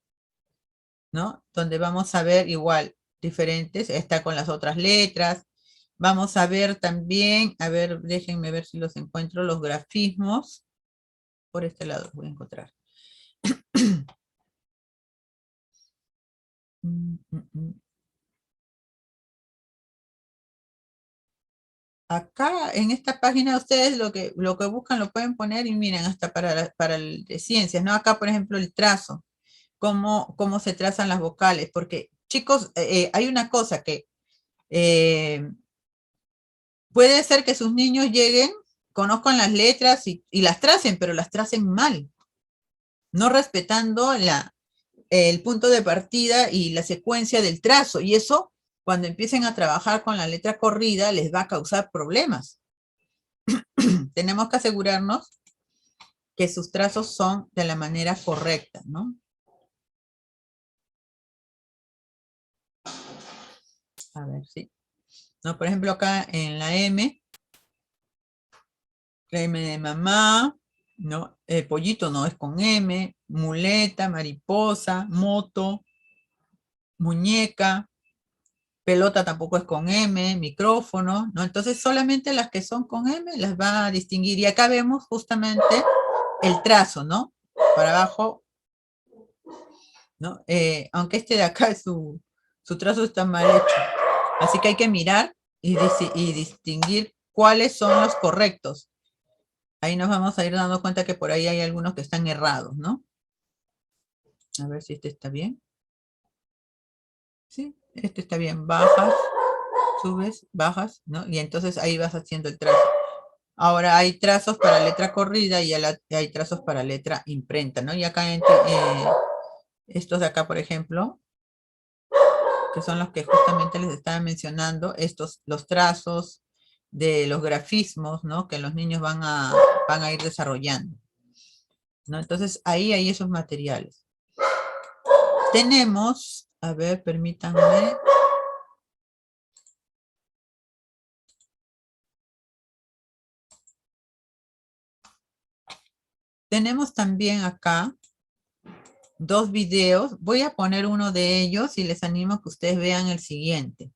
¿no? Donde vamos a ver igual diferentes, está con las otras letras. Vamos a ver también, a ver, déjenme ver si los encuentro, los grafismos. Por este lado los voy a encontrar. Acá en esta página ustedes lo que buscan lo pueden poner, y miren, hasta para el de ciencias, ¿no? Acá, por ejemplo, el trazo, cómo se trazan las vocales, porque chicos, hay una cosa que puede ser que sus niños lleguen, conozcan las letras y las tracen, pero las tracen mal, no respetando el punto de partida y la secuencia del trazo, y eso, cuando empiecen a trabajar con la letra corrida, les va a causar problemas. Tenemos que asegurarnos que sus trazos son de la manera correcta, ¿no? A ver, sí. No, por ejemplo, acá en la M de mamá, ¿no? Pollito no es con M, muleta, mariposa, moto, muñeca, pelota tampoco es con M, micrófono, ¿no? Entonces solamente las que son con M las va a distinguir. Y acá vemos justamente el trazo, ¿no? Para abajo, ¿no? Aunque este de acá su trazo está mal hecho. Así que hay que mirar y distinguir cuáles son los correctos. Ahí nos vamos a ir dando cuenta que por ahí hay algunos que están errados, ¿no? A ver si este está bien. Sí, este está bien. Bajas, subes, bajas, ¿no? Y entonces ahí vas haciendo el trazo. Ahora hay trazos para letra corrida y hay trazos para letra imprenta, ¿no? Y acá estos de acá, por ejemplo, que son los que justamente les estaba mencionando, los trazos de los grafismos, ¿no? Que los niños van a ir desarrollando, ¿no? Entonces ahí hay esos materiales. Tenemos A ver, permítanme. Tenemos también acá 2 videos. Voy a poner uno de ellos y les animo a que ustedes vean el siguiente.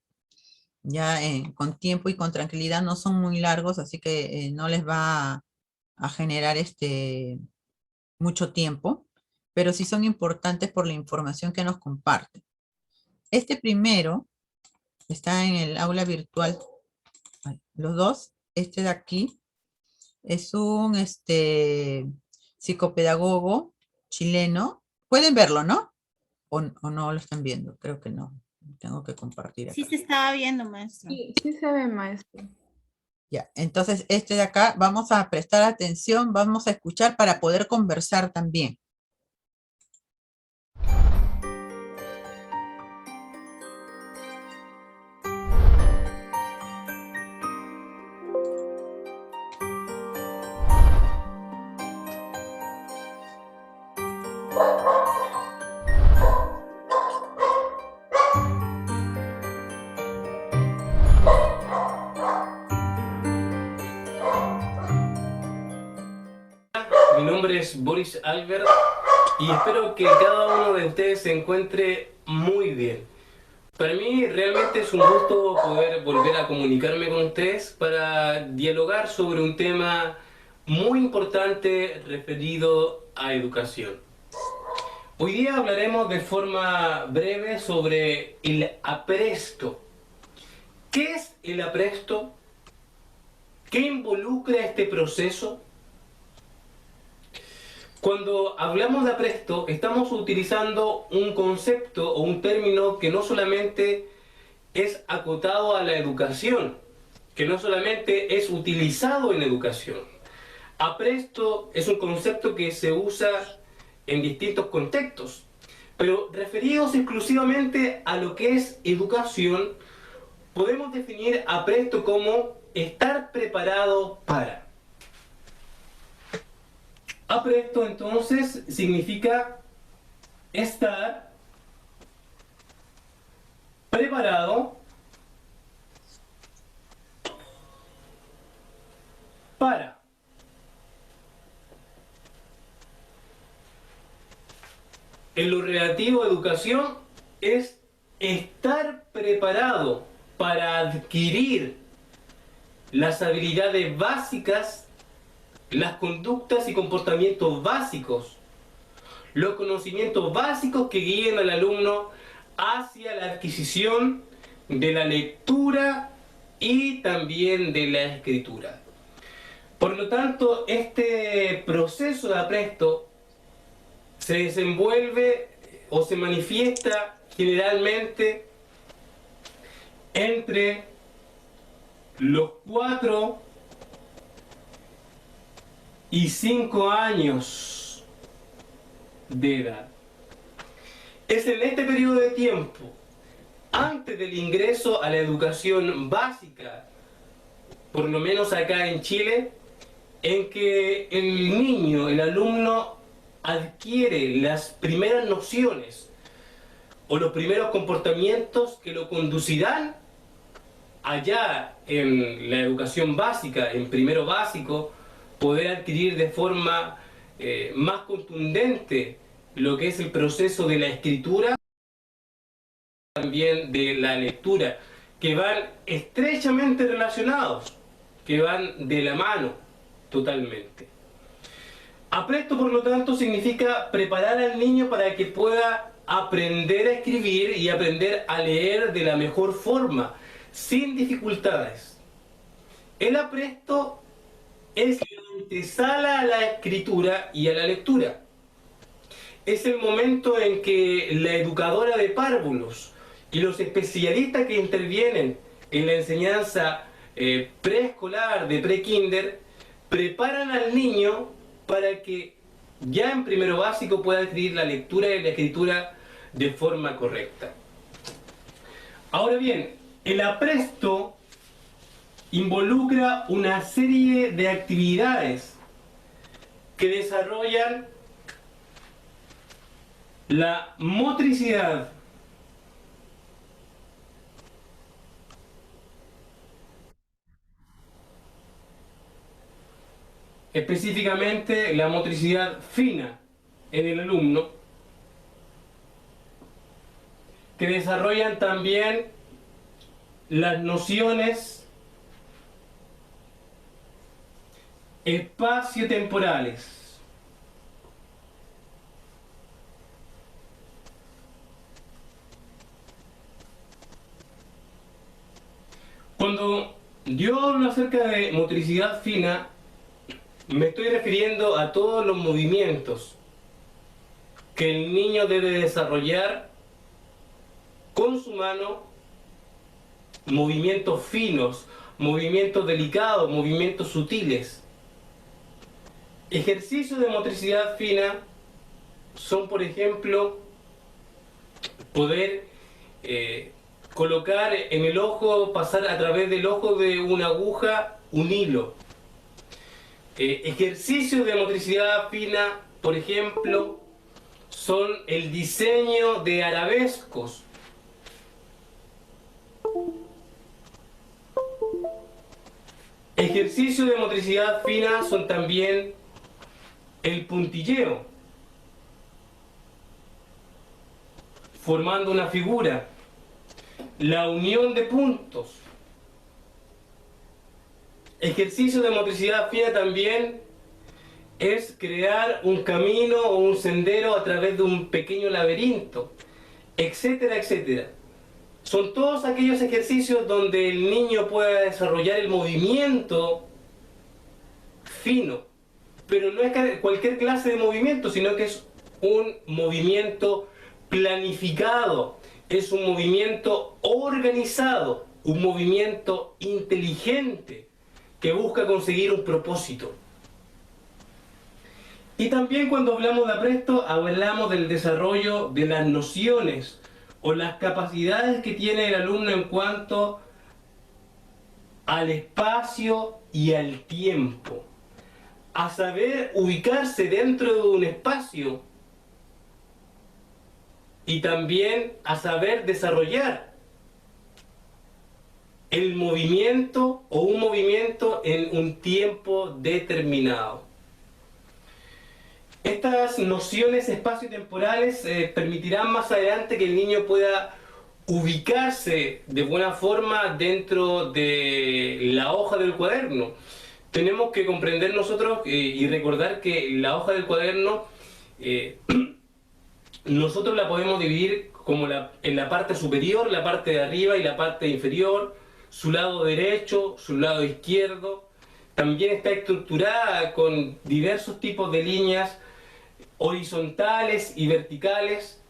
Ya con tiempo y con tranquilidad, no son muy largos, así que no les va a generar mucho tiempo, pero sí son importantes por la información que nos comparten. Este primero está en el aula virtual. Los dos, este de aquí, es un psicopedagogo chileno. Pueden verlo, ¿no? O no lo están viendo, creo que no. Tengo que compartir acá. Sí se estaba viendo, maestro. Sí se ve, maestro. Ya, entonces este de acá, vamos a prestar atención, vamos a escuchar para poder conversar también. Mi nombre es Boris Albert y espero que cada uno de ustedes se encuentre muy bien. Para mí realmente es un gusto poder volver a comunicarme con ustedes para dialogar sobre un tema muy importante referido a educación. Hoy día hablaremos de forma breve sobre el apresto. ¿Qué es el apresto? ¿Qué involucra este proceso? Cuando hablamos de apresto, estamos utilizando un concepto o un término que no solamente es acotado a la educación, que no solamente es utilizado en educación. Apresto es un concepto que se usa en distintos contextos, pero referidos exclusivamente a lo que es educación, podemos definir apresto como estar preparado para. Apresto entonces significa estar preparado para. En lo relativo a educación es estar preparado para adquirir las habilidades básicas, las conductas y comportamientos básicos, los conocimientos básicos que guíen al alumno hacia la adquisición de la lectura y también de la escritura. Por lo tanto, este proceso de apresto se desenvuelve o se manifiesta generalmente entre los 4 y 5 años de edad. Es en este periodo de tiempo, antes del ingreso a la educación básica, por lo menos acá en Chile, en que el niño, el alumno, adquiere las primeras nociones o los primeros comportamientos que lo conducirán allá en la educación básica, en primero básico, poder adquirir de forma más contundente lo que es el proceso de la escritura, también de la lectura, que van estrechamente relacionados, que van de la mano totalmente. Apresto, por lo tanto, significa preparar al niño para que pueda aprender a escribir y aprender a leer de la mejor forma, sin dificultades. El apresto es la antesala a la escritura y a la lectura. Es el momento en que la educadora de párvulos y los especialistas que intervienen en la enseñanza preescolar, de pre-kinder, preparan al niño para que ya en primero básico pueda adquirir la lectura y la escritura de forma correcta. Ahora bien, el apresto involucra una serie de actividades que desarrollan la motricidad, específicamente la motricidad fina en el alumno, que desarrollan también las nociones espaciotemporales. Cuando yo hablo acerca de motricidad fina, me estoy refiriendo a todos los movimientos que el niño debe desarrollar con su mano, movimientos finos, movimientos delicados, movimientos sutiles. Ejercicios de motricidad fina son, por ejemplo, poder colocar en el ojo, pasar a través del ojo de una aguja un hilo. Ejercicios de motricidad fina, por ejemplo, son el diseño de arabescos. Ejercicios de motricidad fina son también el puntilleo, formando una figura, la unión de puntos. Ejercicio de motricidad fina también es crear un camino o un sendero a través de un pequeño laberinto, etcétera, etcétera. Son todos aquellos ejercicios donde el niño pueda desarrollar el movimiento fino, pero no es cualquier clase de movimiento, sino que es un movimiento planificado, es un movimiento organizado, un movimiento inteligente que busca conseguir un propósito. Y también cuando hablamos de apresto, hablamos del desarrollo de las nociones o las capacidades que tiene el alumno en cuanto al espacio y al tiempo, a saber ubicarse dentro de un espacio y también a saber desarrollar el movimiento o un movimiento en un tiempo determinado. Estas nociones espaciotemporales permitirán más adelante que el niño pueda ubicarse de buena forma dentro de la hoja del cuaderno. Tenemos que comprender nosotros y recordar que la hoja del cuaderno nosotros la podemos dividir como en la parte superior, la parte de arriba y la parte inferior, su lado derecho, su lado izquierdo. También está estructurada con diversos tipos de líneas horizontales y verticales.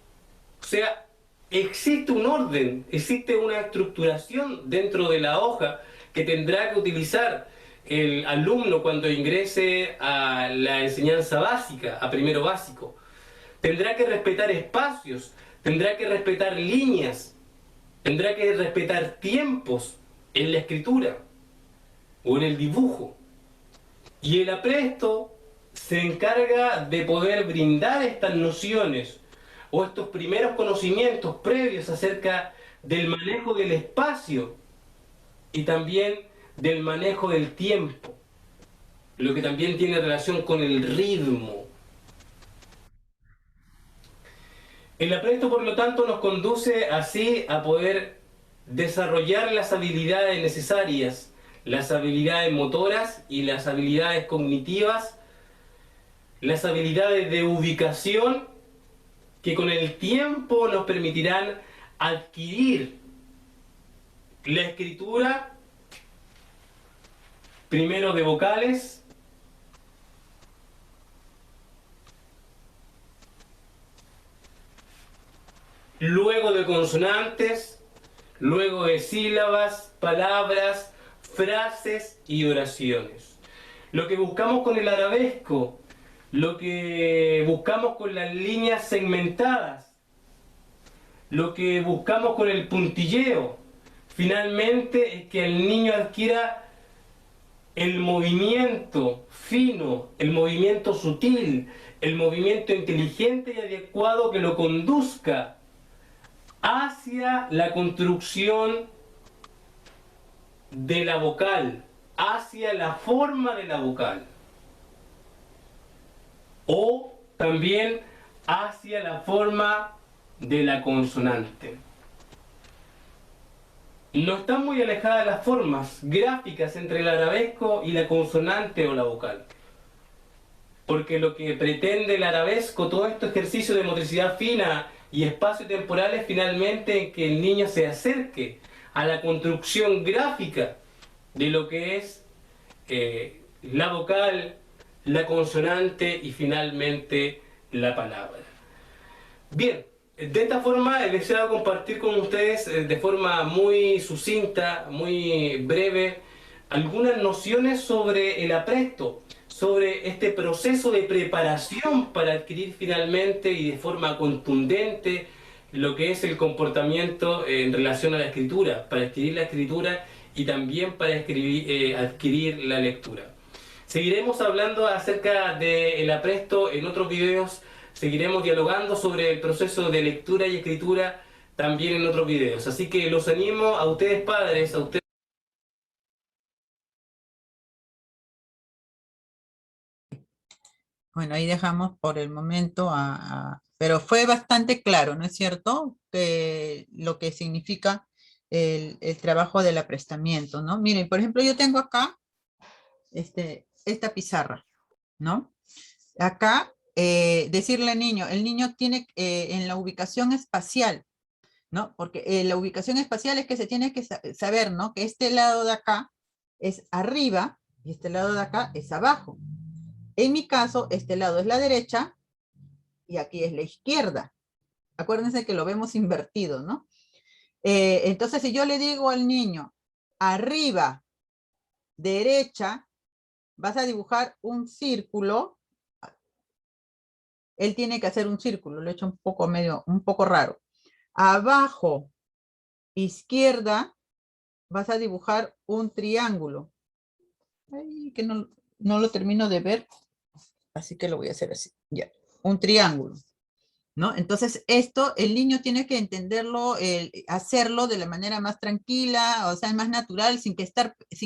O sea, existe un orden, existe una estructuración dentro de la hoja que tendrá que utilizar el alumno cuando ingrese a la enseñanza básica, a primero básico. Tendrá que respetar espacios, tendrá que respetar líneas, tendrá que respetar tiempos en la escritura o en el dibujo. Y el apresto se encarga de poder brindar estas nociones o estos primeros conocimientos previos acerca del manejo del espacio y también del manejo del tiempo, lo que también tiene relación con el ritmo. El apresto, por lo tanto, nos conduce así a poder desarrollar las habilidades necesarias, las habilidades motoras y las habilidades cognitivas, las habilidades de ubicación que con el tiempo nos permitirán adquirir la escritura, primero de vocales, luego de consonantes, luego de sílabas, palabras, frases y oraciones. Lo que buscamos con el arabesco, lo que buscamos con las líneas segmentadas, lo que buscamos con el puntilleo, finalmente es que el niño adquiera el movimiento fino, el movimiento sutil, el movimiento inteligente y adecuado que lo conduzca hacia la construcción de la vocal, hacia la forma de la vocal. o también hacia la forma de la consonante. No están muy alejadas las formas gráficas entre el arabesco y la consonante o la vocal. Porque lo que pretende el arabesco, todo este ejercicio de motricidad fina y espacio temporal, es finalmente que el niño se acerque a la construcción gráfica de lo que es la vocal, la consonante y finalmente la palabra. Bien, de esta forma he deseado compartir con ustedes de forma muy sucinta, muy breve, algunas nociones sobre el apresto, sobre este proceso de preparación para adquirir finalmente y de forma contundente lo que es el comportamiento en relación a la escritura, para adquirir la escritura y también para adquirir la lectura. Seguiremos hablando acerca del apresto en otros videos, seguiremos dialogando sobre el proceso de lectura y escritura también en otros videos. Así que los animo a ustedes padres, a ustedes. Bueno, ahí dejamos por el momento pero fue bastante claro, ¿no es cierto? Que lo que significa el trabajo del aprestamiento, ¿no? Miren, por ejemplo, yo tengo acá esta pizarra, ¿no? Acá, decirle al niño, el niño tiene en la ubicación espacial, ¿no? Porque la ubicación espacial es que se tiene que saber, ¿no? Que este lado de acá es arriba y este lado de acá es abajo. En mi caso, este lado es la derecha y aquí es la izquierda. Acuérdense que lo vemos invertido, ¿no? Entonces, si yo le digo al niño, arriba, derecha, vas a dibujar un círculo, él tiene que hacer un círculo, lo he hecho un poco raro. Abajo, izquierda, vas a dibujar un triángulo. Ay, que no lo termino de ver, así que lo voy a hacer así, ya, un triángulo, ¿no? Entonces esto, el niño tiene que entenderlo, hacerlo de la manera más tranquila, o sea, más natural, sin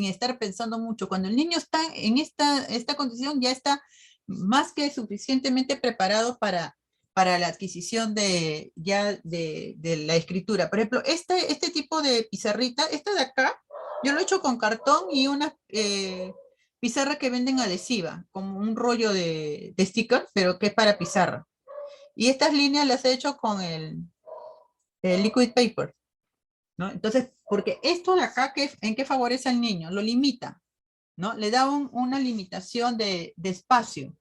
estar pensando mucho. Cuando el niño está en esta condición, ya está más que suficientemente preparado para la adquisición de la escritura. Por ejemplo, este tipo de pizarrita, esta de acá, yo lo he hecho con cartón y una pizarra que venden adhesiva, como un rollo de sticker, pero que es para pizarra. Y estas líneas las he hecho con el liquid paper, ¿no? Entonces, porque esto de acá, ¿en qué favorece al niño? Lo limita, ¿no? Le da una limitación de espacio.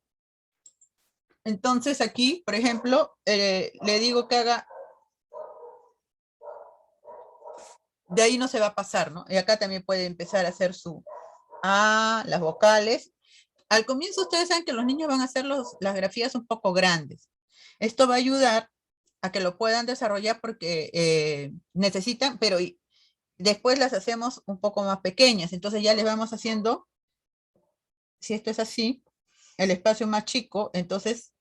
Entonces aquí, por ejemplo, le digo que haga, de ahí no se va a pasar, ¿no? Y acá también puede empezar a hacer su A, las vocales. Al comienzo ustedes saben que los niños van a hacer las grafías un poco grandes. Esto va a ayudar a que lo puedan desarrollar porque necesitan, pero después las hacemos un poco más pequeñas. Entonces ya les vamos haciendo, si esto es así, el espacio más chico, entonces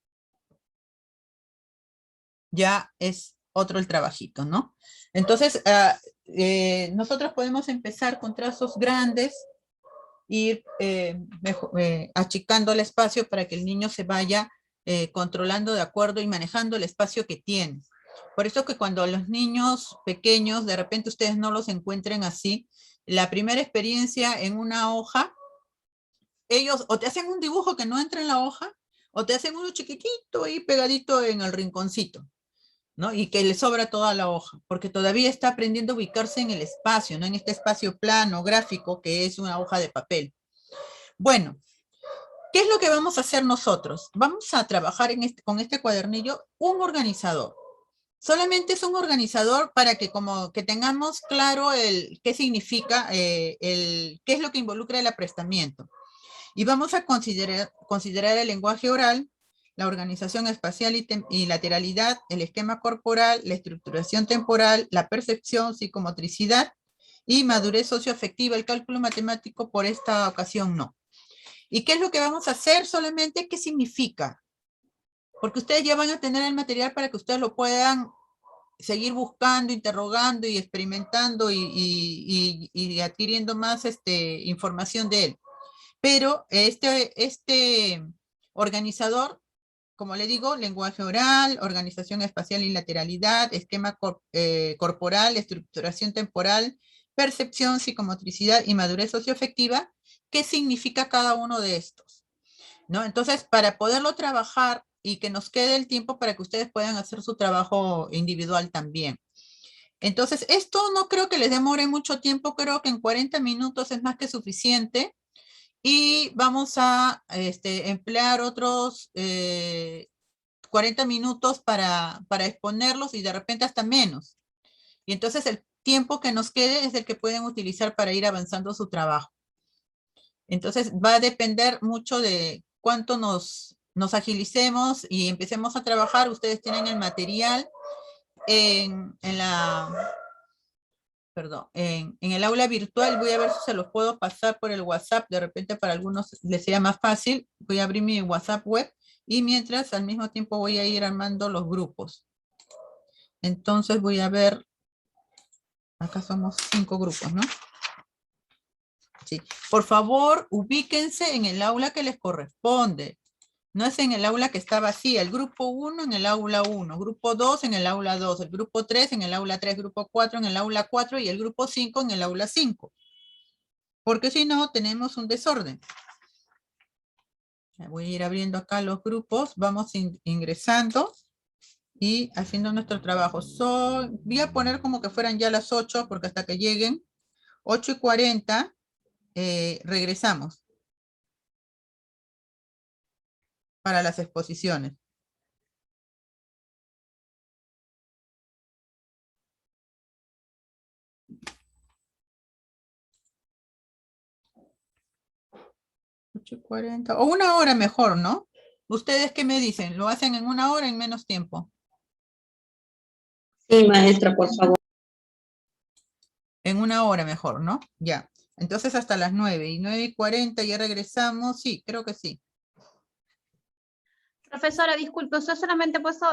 ya es otro el trabajito, ¿no? Entonces, nosotros podemos empezar con trazos grandes, ir achicando el espacio para que el niño se vaya controlando de acuerdo y manejando el espacio que tiene. Por eso que cuando los niños pequeños, de repente ustedes no los encuentren así, la primera experiencia en una hoja, ellos o te hacen un dibujo que no entra en la hoja, o te hacen uno chiquitito ahí pegadito en el rinconcito, ¿no? Y que le sobra toda la hoja, porque todavía está aprendiendo a ubicarse en el espacio, ¿no? En este espacio plano, gráfico, que es una hoja de papel. Bueno, ¿qué es lo que vamos a hacer nosotros? Vamos a trabajar con este cuadernillo un organizador. Solamente es un organizador para que como que tengamos claro qué significa, qué es lo que involucra el aprestamiento. Y vamos a considerar el lenguaje oral, la organización espacial y lateralidad, el esquema corporal, la estructuración temporal, la percepción, psicomotricidad y madurez socioafectiva. El cálculo matemático por esta ocasión no. ¿Y qué es lo que vamos a hacer? Solamente, ¿qué significa? Porque ustedes ya van a tener el material para que ustedes lo puedan seguir buscando, interrogando y experimentando y adquiriendo más información de él. Pero este organizador como le digo, lenguaje oral, organización espacial y lateralidad, esquema corporal, estructuración temporal, percepción, psicomotricidad y madurez socioafectiva. ¿Qué significa cada uno de estos? ¿No? Entonces, para poderlo trabajar y que nos quede el tiempo para que ustedes puedan hacer su trabajo individual también. Entonces, esto no creo que les demore mucho tiempo, creo que en 40 minutos es más que suficiente y vamos a emplear otros 40 minutos para exponerlos y de repente hasta menos. Y entonces el tiempo que nos quede es el que pueden utilizar para ir avanzando su trabajo. Entonces va a depender mucho de cuánto nos agilicemos y empecemos a trabajar. Ustedes tienen el material en el aula virtual. Voy a ver si se los puedo pasar por el WhatsApp. De repente para algunos les sea más fácil. Voy a abrir mi WhatsApp web y mientras al mismo tiempo voy a ir armando los grupos. Entonces voy a ver, acá somos 5 grupos, ¿no? Sí. Por favor, ubíquense en el aula que les corresponde. No es en el aula que está vacía. El grupo 1 en el aula 1, grupo 2 en el aula 2, el grupo 3 en el aula 3, grupo 4 en el aula 4 y el grupo 5 en el aula 5. Porque si no, tenemos un desorden. Voy a ir abriendo acá los grupos, vamos ingresando y haciendo nuestro trabajo. Voy a poner como que fueran ya las 8, porque hasta que lleguen 8:40, regresamos para las exposiciones. O 1 hora mejor, ¿no? ¿Ustedes qué me dicen? ¿Lo hacen en 1 hora o en menos tiempo? Sí, maestra, por favor. En 1 hora mejor, ¿no? Ya. Entonces hasta las 9 y 9:40 ya regresamos. Sí, creo que sí. Profesora, disculpe, usted solamente puso,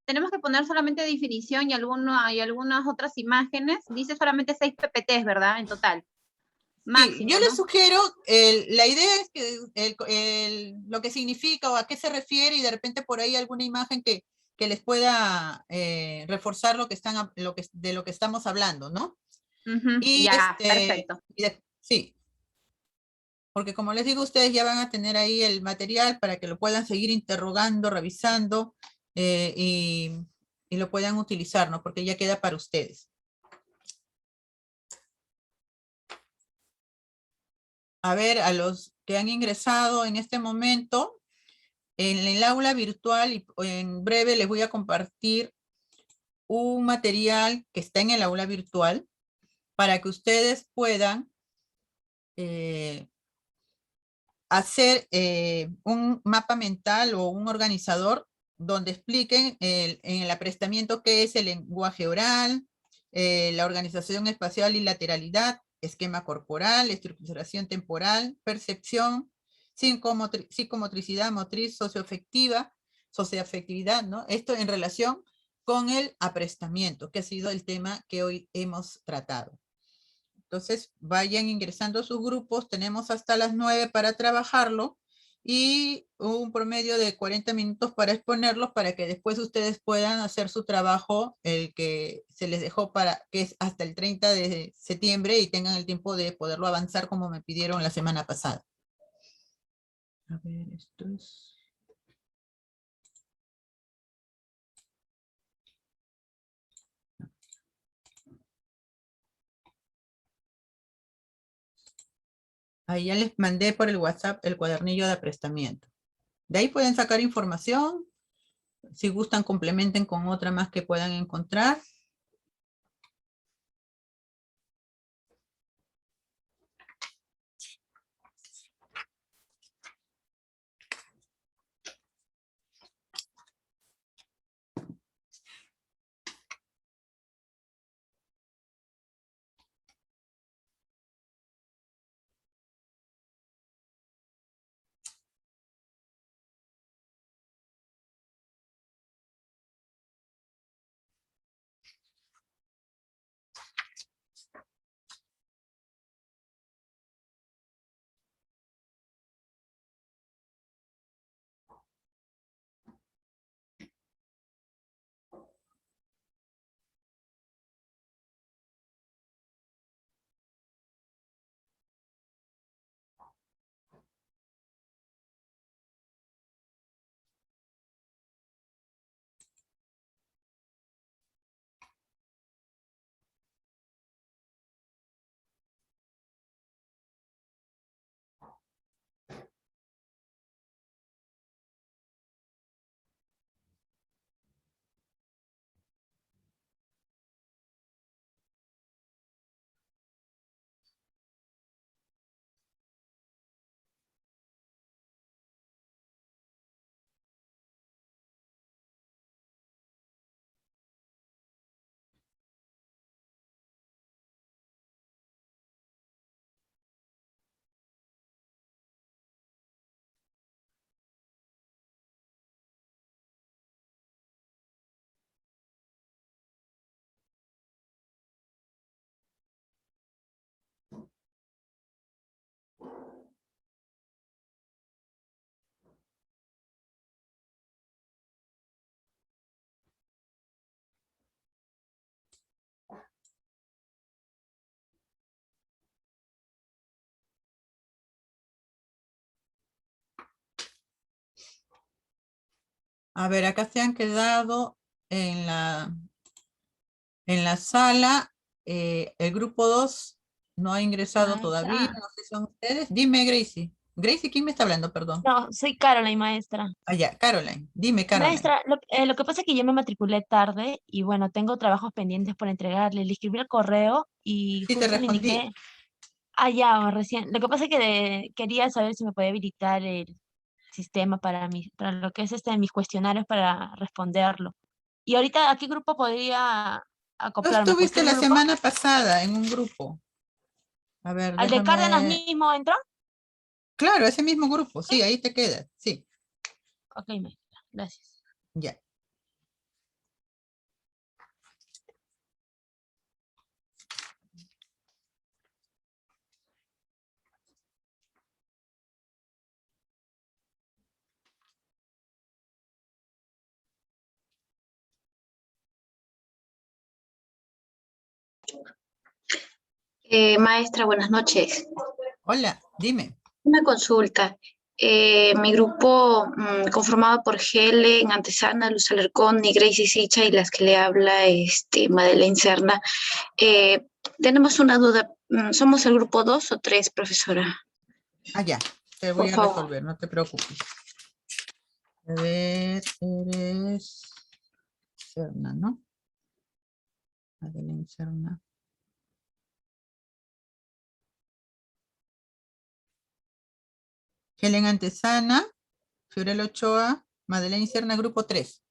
tenemos que poner solamente definición y algunas otras imágenes. Dice solamente 6 PPTs, ¿verdad? En total. Máximo, Sí, yo ¿no? les sugiero, la idea es que lo que significa o a qué se refiere y de repente por ahí alguna imagen que les pueda reforzar de lo que estamos hablando, ¿no? Ujú, Y ya, perfecto. sí, porque como les digo, ustedes ya van a tener ahí el material para que lo puedan seguir interrogando, revisando y lo puedan utilizar, ¿no? Porque ya queda para ustedes. A ver, a los que han ingresado en este momento, en el aula virtual, y en breve les voy a compartir un material que está en el aula virtual para que ustedes puedan hacer un mapa mental o un organizador donde expliquen en el aprestamiento qué es el lenguaje oral, la organización espacial y lateralidad, esquema corporal, estructuración temporal, percepción, psicomotricidad, motriz, socioafectividad, ¿no? Esto en relación con el aprestamiento, que ha sido el tema que hoy hemos tratado. Entonces, vayan ingresando a sus grupos. Tenemos hasta las 9 para trabajarlo y un promedio de 40 minutos para exponerlos para que después ustedes puedan hacer su trabajo, el que se les dejó que es hasta el 30 de septiembre y tengan el tiempo de poderlo avanzar como me pidieron la semana pasada. A ver, esto es... Ahí ya les mandé por el WhatsApp el cuadernillo de aprestamiento. De ahí pueden sacar información. Si gustan, complementen con otra más que puedan encontrar. A ver, acá se han quedado en la sala. El grupo 2 no ha ingresado todavía. Maestra. No sé si son ustedes. Dime, Gracie. Gracie, ¿quién me está hablando? Perdón. No, soy Caroline, maestra. Ah, ya, Caroline. Dime, Caroline. Maestra, lo que pasa es que yo me matriculé tarde y bueno, tengo trabajos pendientes por entregarle. Le escribí el correo y Sí, te justo le respondí. indiqué. Ah, ya, recién. Lo que pasa es que quería saber si me podía habilitar el sistema para lo que es mis cuestionarios para responderlo. Y ahorita, ¿a qué grupo podría Tú acoplarme? ¿A estuviste cualquier la grupo? semana pasada en un grupo. A ver, ¿Al de Cárdenas déjame. mismo entró? Claro, ese mismo grupo. Sí. Sí, ahí te quedas. Sí, Ok, maestra. Gracias. ya. Maestra, buenas noches. Hola, dime. Una consulta. Mi grupo, conformado por Helen, Antesana, Luz Alarcón y Gracie Sicha, y las que le habla Madeleine Serna, eh, tenemos una duda. ¿Somos el grupo 2 o 3, profesora? Ah, ya. Te Por voy a favor. resolver, no te preocupes. A ver, eres Serna, ¿no? Madeleine Serna. Helen Antesana, Fiorella Ochoa, Madeleine Serna, grupo 3.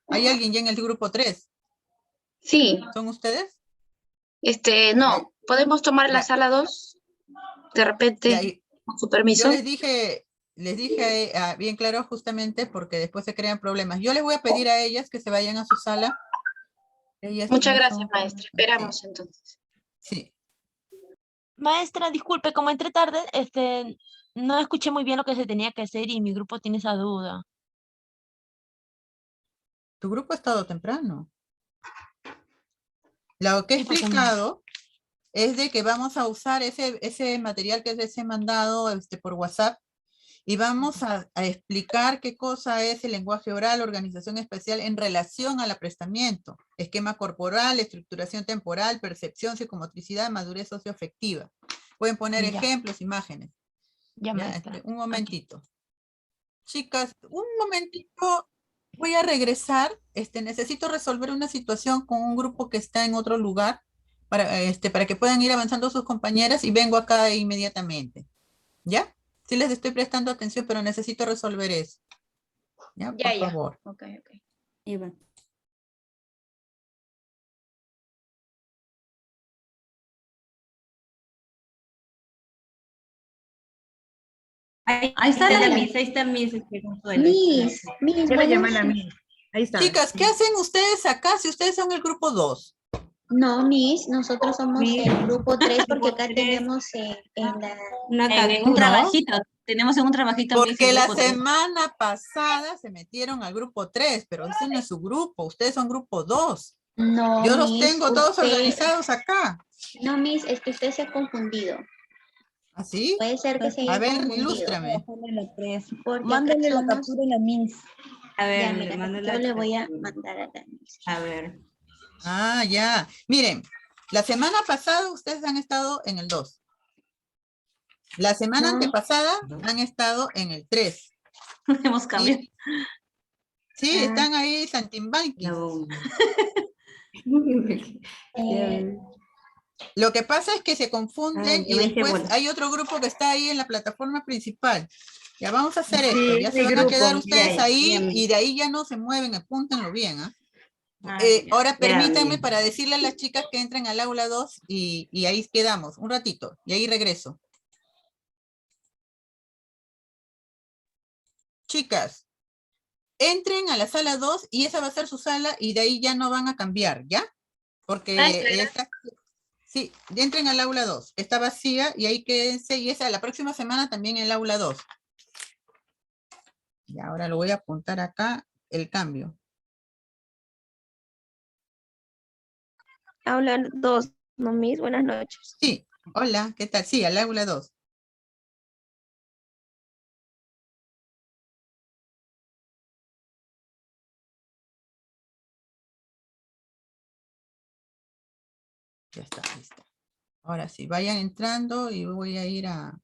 ¿Hay alguien ya en el grupo 3? Sí. ¿Son ustedes? No. ¿Podemos tomar la Ya. sala 2? De repente, Ya, con su yo permiso. les dije bien claro justamente porque después se crean problemas. Yo les voy a pedir a ellas que se vayan a su sala. Ellas Muchas quiénes gracias, son. maestra. Esperamos entonces. Sí. Maestra, disculpe, como entré tarde, no escuché muy bien lo que se tenía que hacer y mi grupo tiene esa duda. Tu grupo ha estado temprano. Lo que he Sí, porque explicado es de que vamos a usar ese material que les he mandado por WhatsApp y vamos a explicar qué cosa es el lenguaje oral, organización espacial en relación al aprestamiento, esquema corporal, estructuración temporal, percepción, psicomotricidad, madurez socioafectiva. Pueden poner ya, ejemplos, imágenes. ya, Ya, maestra. un Ok. momentito. Chicas, un momentito. Voy a regresar. Necesito resolver una situación con un grupo que está en otro lugar para que puedan ir avanzando sus compañeras y vengo acá inmediatamente. ¿Ya? Sí les estoy prestando atención, pero necesito resolver eso. ¿Ya? Por Ya. favor. Ok. Iván. Ahí está la Miss, ahí está Miss, Consuelo. Miss, Yo le llamé a la buenas. mía. Ahí está. Chicas, ¿qué hacen ustedes acá si ustedes son el grupo 2? No, Miss, nosotros somos Miss. el grupo 3 porque Grupo acá tres. tenemos Una En captura. un trabajito. Tenemos en un trabajito. Miss, Porque el la grupo tres. semana pasada se metieron al grupo 3, pero ese no es su grupo, ustedes son grupo 2. No, Yo los Miss, tengo todos usted, organizados acá. no, Miss, es que usted se ha confundido. ¿Así? Puede ser que se A haya ver, confundido. ilústrame. Porque Mándale acá la somos, captura a la Miss. A ver, ya, le mira, mando yo la le voy a captura. mandar a la Miss. A ver. Ah, ya. Miren, la semana pasada ustedes han estado en el 2. La semana No. antepasada han estado en el 3. Hemos cambiado. Sí, Ah. están ahí Santimbanquis. No. Lo que pasa es que se confunden Ay, y ya me hice después bola. hay otro grupo que está ahí en la plataforma principal. Ya vamos a hacer Sí, esto. Ya se mi van a quedar grupo. ustedes Ya, ahí ya, y de ahí ya no se mueven. Apúntenlo bien, ¿ah? ya, Ahora permítanme bien. para decirle a las chicas que entren al aula 2 y ahí quedamos un ratito y ahí regreso. Chicas, entren a la sala 2 y esa va a ser su sala y de ahí ya no van a cambiar, ¿ya? Porque sí, entren al aula 2, está vacía y ahí quédense y esa la próxima semana también en el aula 2. Y ahora lo voy a apuntar acá, el cambio. Aula 2, no, Miss, buenas noches. Sí, hola, ¿qué tal? Sí, al aula 2. Ya está, listo. Ahora sí, vayan entrando y voy a ir a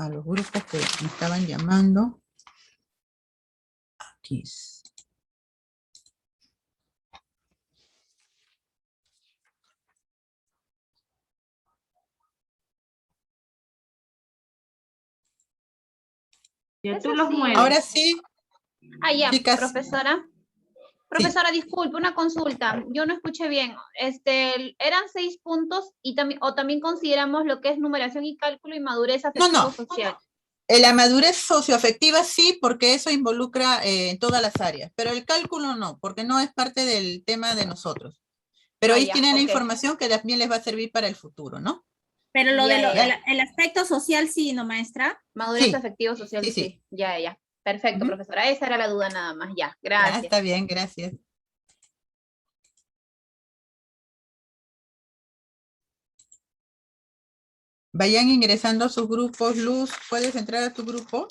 los grupos que me estaban llamando. Aquí. Ya Eso tú los sí. mueves. Ahora sí, Ah, ya, chicas. profesora. Profesora, disculpe, una consulta. Yo no escuché bien. Eran 6 puntos y también consideramos lo que es numeración y cálculo y madurez afectivo-social. La madurez socioafectiva sí, porque eso involucra todas las áreas, pero el cálculo no, porque no es parte del tema de nosotros. Pero ahí ya, tienen la ok. información que también les va a servir para el futuro, ¿no? Pero lo Ya, de ya. el aspecto social sí, ¿no, maestra? Madurez Sí, afectivo-social, sí, sí. sí. Ya. Perfecto, Ujú. profesora. Esa era la duda nada más. Ya, Ya, gracias. está bien, gracias. Vayan ingresando a sus grupos. Luz, ¿puedes entrar a tu grupo?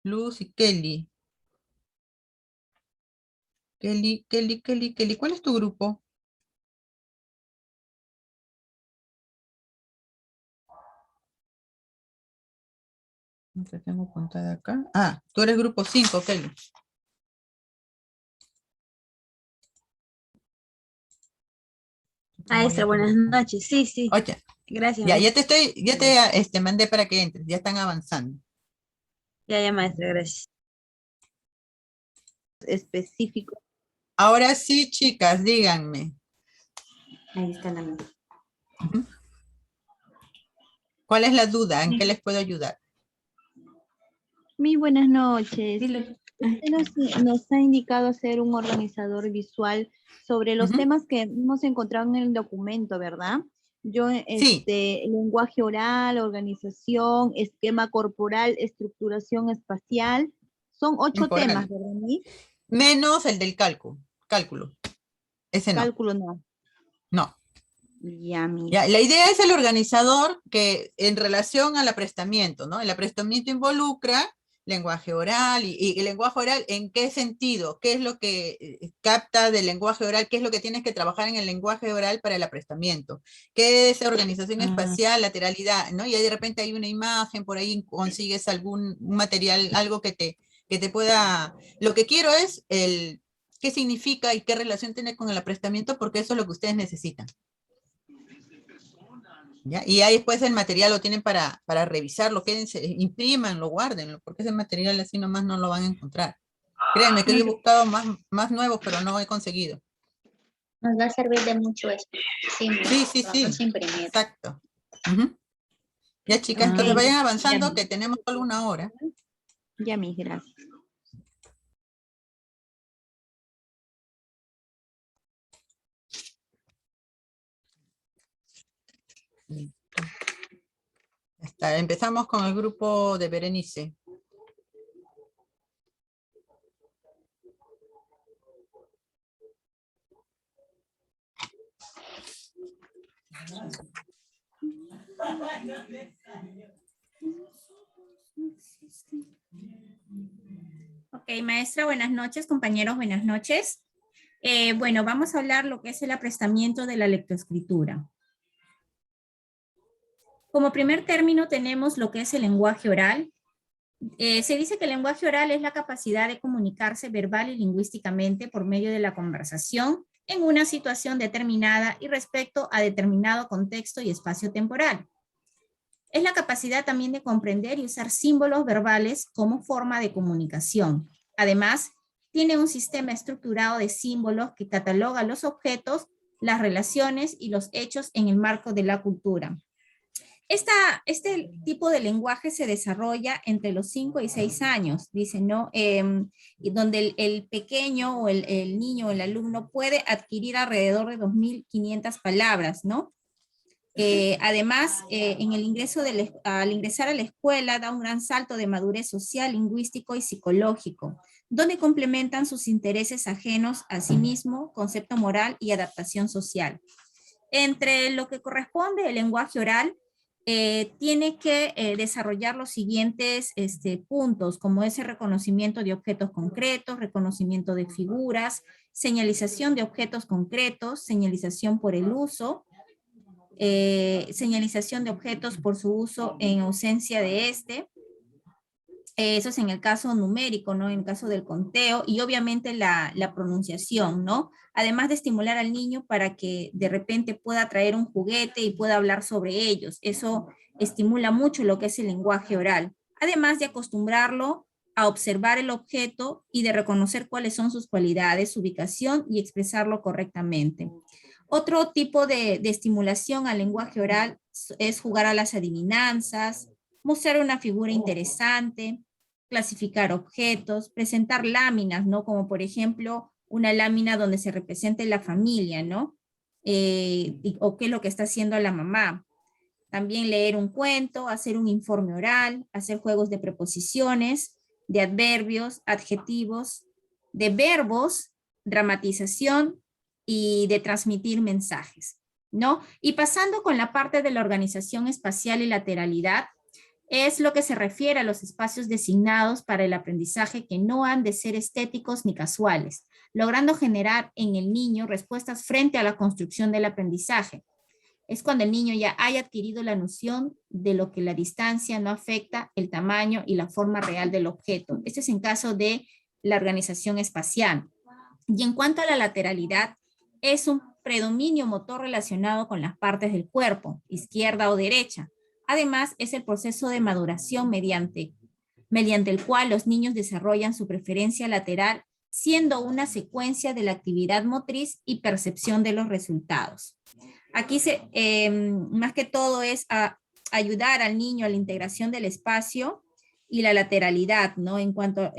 Luz y Kelly. Kelly, ¿cuál es tu grupo? No te tengo contada acá. Ah, tú eres grupo 5, Kelly. Maestra, buenas noches. Sí, sí. Oye, Gracias, ya maestra. te mandé para que entres, ya están avanzando. Ya, maestra, gracias. Específico. Ahora sí, chicas, díganme. Ahí está la mía. Ujú. ¿Cuál es la duda? ¿En qué les puedo ayudar? Muy buenas noches. Dile. Usted nos ha indicado ser un organizador visual sobre los Ujú. temas que hemos encontrado en el documento, ¿verdad? Yo, Sí. lenguaje oral, organización, esquema corporal, estructuración espacial, son 8 Temporal. temas, ¿verdad, Miss? Menos el del cálculo. Ese no. Cálculo no. No. Ya, Miss. Ya, la idea es el organizador que en relación al aprestamiento, ¿no? El aprestamiento involucra lenguaje oral y el lenguaje oral, ¿en qué sentido? ¿Qué es lo que capta del lenguaje oral? ¿Qué es lo que tienes que trabajar en el lenguaje oral para el aprestamiento? ¿Qué es organización espacial, lateralidad, ¿no? Y ahí de repente hay una imagen, por ahí consigues algún material, algo que te pueda... Lo que quiero es qué significa y qué relación tiene con el aprestamiento, porque eso es lo que ustedes necesitan. ¿Ya? Y ahí después el material lo tienen para revisarlo, quédense, imprímanlo, guárdenlo, porque ese material así nomás no lo van a encontrar. Créanme que yo he buscado más nuevos, pero no he conseguido. Nos va a servir de mucho esto. Sí. Imprimir. Exacto. Ujú. Ya, chicas, entonces vayan avanzando, que tenemos solo 1 hora. Ya, Miss, gracias. Empezamos con el grupo de Berenice. Ok, maestra, buenas noches, compañeros, buenas noches. Bueno, vamos a hablar lo que es el aprestamiento de la lectoescritura. Como primer término tenemos lo que es el lenguaje oral. Se dice que el lenguaje oral es la capacidad de comunicarse verbal y lingüísticamente por medio de la conversación en una situación determinada y respecto a determinado contexto y espacio temporal. Es la capacidad también de comprender y usar símbolos verbales como forma de comunicación. Además, tiene un sistema estructurado de símbolos que cataloga los objetos, las relaciones y los hechos en el marco de la cultura. Este tipo de lenguaje se desarrolla entre los 5 y 6 años, dice, ¿no? Y donde el pequeño o el niño o el alumno puede adquirir alrededor de 2.500 palabras, ¿no? Además, al ingresar a la escuela da un gran salto de madurez social, lingüístico y psicológico, donde complementan sus intereses ajenos a sí mismo, concepto moral y adaptación social. Entre lo que corresponde al lenguaje oral, tiene que desarrollar los siguientes puntos, como ese reconocimiento de objetos concretos, reconocimiento de figuras, señalización de objetos concretos, señalización por el uso, señalización de objetos por su uso en ausencia de eso es en el caso numérico, ¿no? En el caso del conteo y obviamente la pronunciación, ¿no? Además de estimular al niño para que de repente pueda traer un juguete y pueda hablar sobre ellos. Eso estimula mucho lo que es el lenguaje oral. Además de acostumbrarlo a observar el objeto y de reconocer cuáles son sus cualidades, su ubicación y expresarlo correctamente. Otro tipo de estimulación al lenguaje oral es jugar a las adivinanzas, mostrar una figura interesante, clasificar objetos, presentar láminas, ¿no? Como por ejemplo, una lámina donde se represente la familia, ¿no? O qué es lo que está haciendo la mamá. También leer un cuento, hacer un informe oral, hacer juegos de preposiciones, de adverbios, adjetivos, de verbos, dramatización y de transmitir mensajes, ¿no? Y pasando con la parte de la organización espacial y lateralidad, es lo que se refiere a los espacios designados para el aprendizaje que no han de ser estéticos ni casuales, logrando generar en el niño respuestas frente a la construcción del aprendizaje. Es cuando el niño ya haya adquirido la noción de lo que la distancia no afecta el tamaño y la forma real del objeto. Esto es en caso de la organización espacial. Y en cuanto a la lateralidad, es un predominio motor relacionado con las partes del cuerpo, izquierda o derecha. Además, es el proceso de maduración mediante el cual los niños desarrollan su preferencia lateral, siendo una secuencia de la actividad motriz y percepción de los resultados. Aquí más que todo es ayudar al niño a la integración del espacio y la lateralidad, ¿no? En cuanto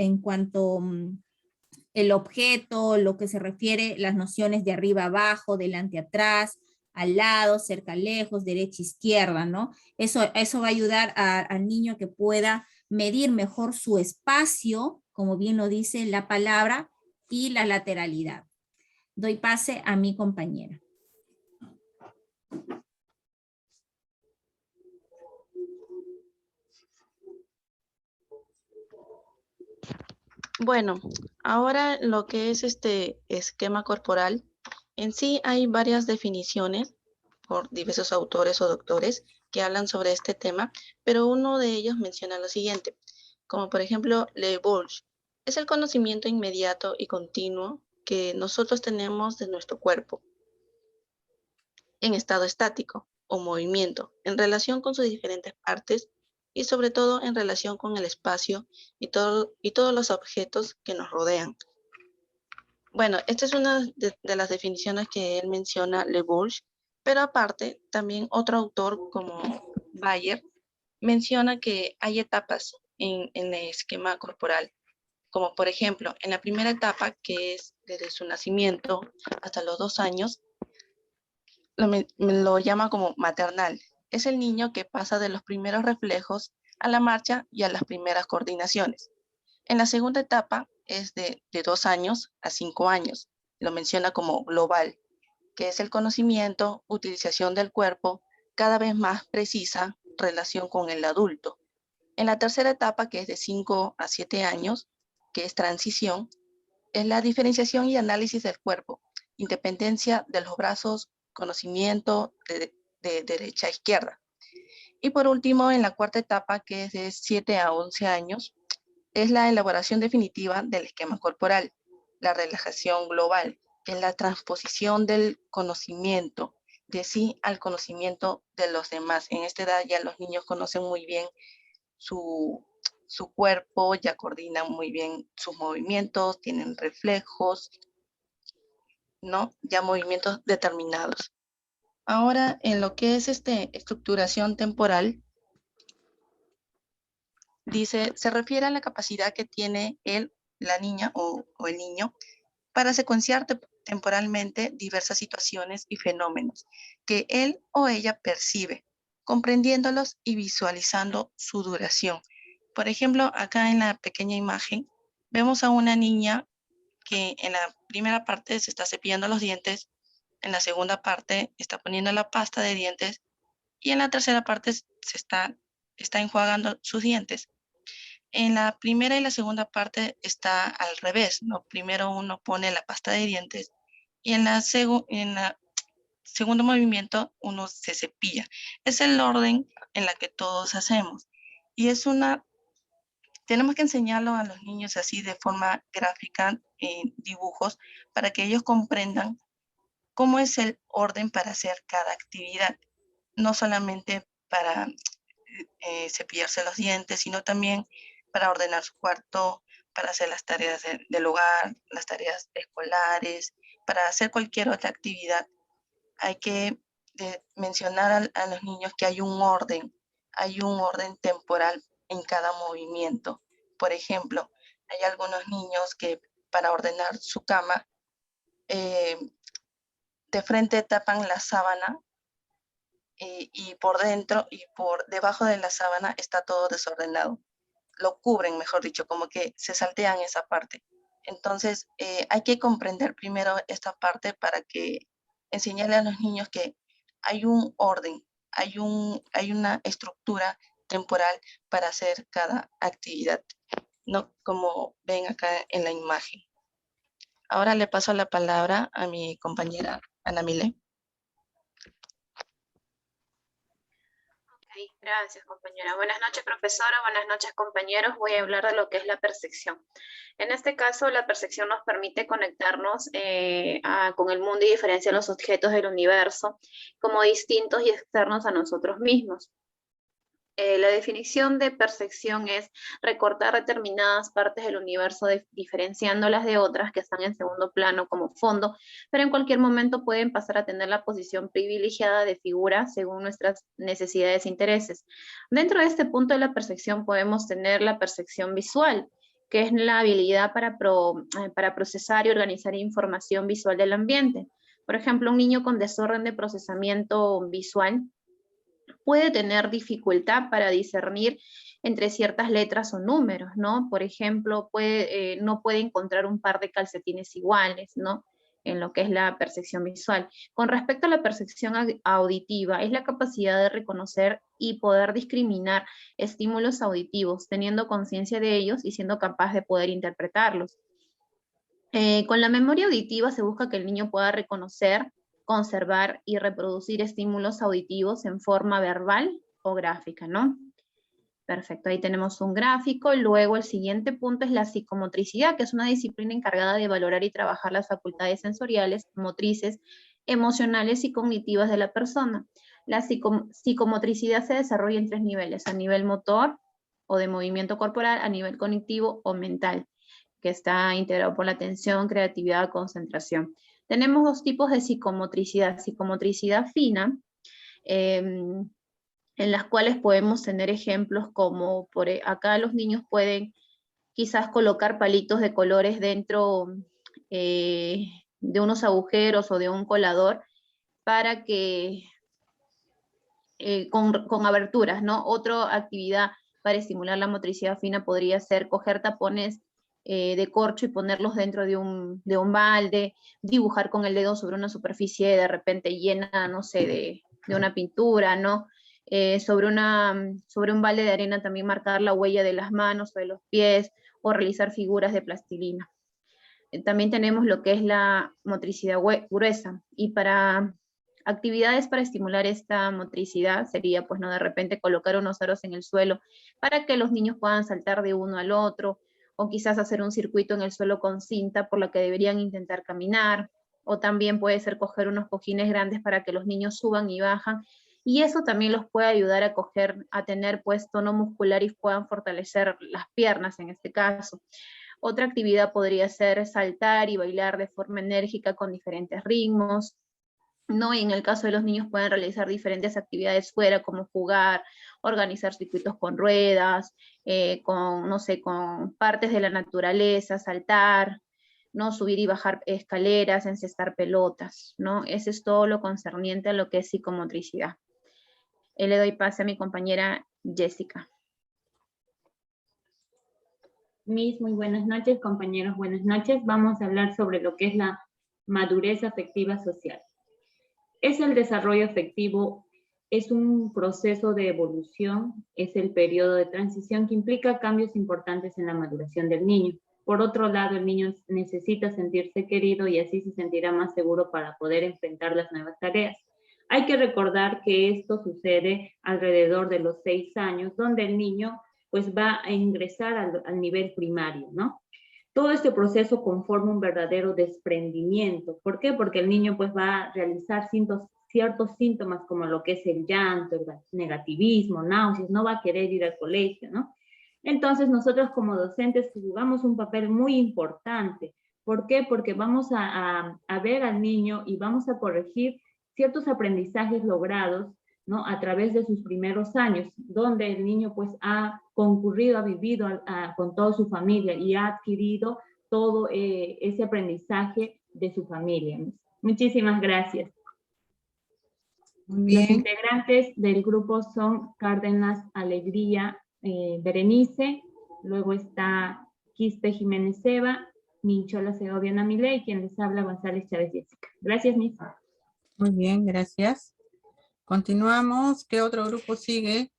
el objeto, lo que se refiere, las nociones de arriba abajo, delante atrás, al lado, cerca lejos, derecha izquierda, ¿no? Eso va a ayudar al niño a que pueda medir mejor su espacio, como bien lo dice la palabra, y la lateralidad. Doy pase a mi compañera. Bueno, ahora lo que es este esquema corporal, en sí hay varias definiciones por diversos autores o doctores que hablan sobre este tema, pero uno de ellos menciona lo siguiente, como por ejemplo Le Bourge, es el conocimiento inmediato y continuo que nosotros tenemos de nuestro cuerpo en estado estático o movimiento en relación con sus diferentes partes y sobre todo en relación con el espacio y todos los objetos que nos rodean. Bueno, esta es una de las definiciones que él menciona, Le Bourge, pero aparte también otro autor como Bayer menciona que hay etapas en el esquema corporal, como por ejemplo en la primera etapa, que es desde su nacimiento hasta los 2 años, lo llama como maternal. Es el niño que pasa de los primeros reflejos a la marcha y a las primeras coordinaciones. En la segunda etapa es de 2 años a 5 años. Lo menciona como global, que es el conocimiento, utilización del cuerpo, cada vez más precisa relación con el adulto. En la tercera etapa, que es de 5 a 7 años, que es transición, es la diferenciación y análisis del cuerpo, independencia de los brazos, conocimiento de derecha a izquierda. Y por último, en la cuarta etapa, que es de 7 a 11 años, es la elaboración definitiva del esquema corporal, la relajación global, que es la transposición del conocimiento de sí al conocimiento de los demás. En esta edad ya los niños conocen muy bien su cuerpo, ya coordinan muy bien sus movimientos, tienen reflejos, ¿no? Ya movimientos determinados. Ahora, en lo que es estructuración temporal, dice, se refiere a la capacidad que tiene la niña o el niño para secuenciar temporalmente diversas situaciones y fenómenos que él o ella percibe, comprendiéndolos y visualizando su duración. Por ejemplo, acá en la pequeña imagen, vemos a una niña que en la primera parte se está cepillando los dientes, en la segunda parte está poniendo la pasta de dientes y en la tercera parte está enjuagando sus dientes. En la primera y la segunda parte está al revés, ¿no? Primero uno pone la pasta de dientes y en la segundo movimiento uno se cepilla. Es el orden en la que todos hacemos. Y tenemos que enseñarlo a los niños así de forma gráfica, en dibujos, para que ellos comprendan cómo es el orden para hacer cada actividad. No solamente para cepillarse los dientes, sino también para ordenar su cuarto, para hacer las tareas del hogar, las tareas escolares, para hacer cualquier otra actividad. Hay que mencionar a los niños que hay un orden temporal en cada movimiento. Por ejemplo, hay algunos niños que para ordenar su cama, de frente tapan la sábana y por dentro y por debajo de la sábana está todo desordenado. Lo cubren, mejor dicho, como que se saltean esa parte. Entonces, hay que comprender primero esta parte para que enseñarle a los niños que hay un orden, hay una estructura temporal para hacer cada actividad, ¿no? Como ven acá en la imagen. Ahora le paso la palabra a mi compañera Ana Milé. Gracias, compañera. Buenas noches, profesora. Buenas noches, compañeros. Voy a hablar de lo que es la percepción. En este caso, la percepción nos permite conectarnos con el mundo y diferenciar los objetos del universo como distintos y externos a nosotros mismos. La definición de percepción es recortar determinadas partes del universo diferenciándolas de otras que están en segundo plano como fondo, pero en cualquier momento pueden pasar a tener la posición privilegiada de figura según nuestras necesidades e intereses. Dentro de este punto de la percepción podemos tener la percepción visual, que es la habilidad para procesar y organizar información visual del ambiente. Por ejemplo, un niño con desorden de procesamiento visual puede tener dificultad para discernir entre ciertas letras o números, ¿no? Por ejemplo, no puede encontrar un par de calcetines iguales, ¿no? En lo que es la percepción visual. Con respecto a la percepción auditiva, es la capacidad de reconocer y poder discriminar estímulos auditivos, teniendo conciencia de ellos y siendo capaz de poder interpretarlos. Con la memoria auditiva se busca que el niño pueda reconocer, conservar y reproducir estímulos auditivos en forma verbal o gráfica, ¿no? Perfecto, ahí tenemos un gráfico. Luego el siguiente punto es la psicomotricidad, que es una disciplina encargada de valorar y trabajar las facultades sensoriales, motrices, emocionales y cognitivas de la persona. La psicomotricidad se desarrolla en 3 niveles, a nivel motor o de movimiento corporal, a nivel cognitivo o mental, que está integrado por la atención, creatividad, concentración. Tenemos 2 tipos de psicomotricidad. Psicomotricidad fina, en las cuales podemos tener ejemplos como, acá los niños pueden quizás colocar palitos de colores dentro de unos agujeros o de un colador para que, con aberturas, ¿no? Otra actividad para estimular la motricidad fina podría ser coger tapones de corcho y ponerlos dentro de un balde, dibujar con el dedo sobre una superficie de repente llena, no sé, de una pintura, ¿no? Sobre un balde de arena también marcar la huella de las manos o de los pies, o realizar figuras de plastilina. También tenemos lo que es la motricidad gruesa, y para actividades para estimular esta motricidad sería, pues, no, de repente colocar unos aros en el suelo para que los niños puedan saltar de uno al otro, o quizás hacer un circuito en el suelo con cinta por la que deberían intentar caminar, o también puede ser coger unos cojines grandes para que los niños suban y bajan, y eso también los puede ayudar a tener pues tono muscular y puedan fortalecer las piernas en este caso. Otra actividad podría ser saltar y bailar de forma enérgica con diferentes ritmos, ¿no? Y en el caso de los niños pueden realizar diferentes actividades fuera, como jugar, organizar circuitos con ruedas, no sé, con partes de la naturaleza, saltar, ¿no? Subir y bajar escaleras, encestar pelotas, ¿no? Eso es todo lo concerniente a lo que es psicomotricidad. Le doy pase a mi compañera Jessica. Miss, muy buenas noches, compañeros, buenas noches. Vamos a hablar sobre lo que es la madurez afectiva social. Es el desarrollo afectivo es un proceso de evolución, es el periodo de transición que implica cambios importantes en la maduración del niño. Por otro lado, el niño necesita sentirse querido y así se sentirá más seguro para poder enfrentar las nuevas tareas. Hay que recordar que esto sucede alrededor de los 6 años, donde el niño pues va a ingresar al nivel primario, ¿no? Todo este proceso conforma un verdadero desprendimiento. ¿Por qué? Porque el niño pues va a realizar ciertos síntomas como lo que es el llanto, el negativismo, náuseas, no va a querer ir al colegio, ¿no? Entonces nosotros como docentes jugamos un papel muy importante. ¿Por qué? Porque vamos a ver al niño y vamos a corregir ciertos aprendizajes logrados, ¿no? A través de sus primeros años, donde el niño pues ha concurrido, ha vivido con toda su familia y ha adquirido todo ese aprendizaje de su familia. Muchísimas gracias. Muy bien. Los integrantes del grupo son Cárdenas Alegría Berenice, luego está Quispe Jiménez Seba, Minchola Segovia Namile y quien les habla González Chávez Jessica. Gracias, Miss. Muy bien, gracias. Continuamos. ¿Qué otro grupo sigue?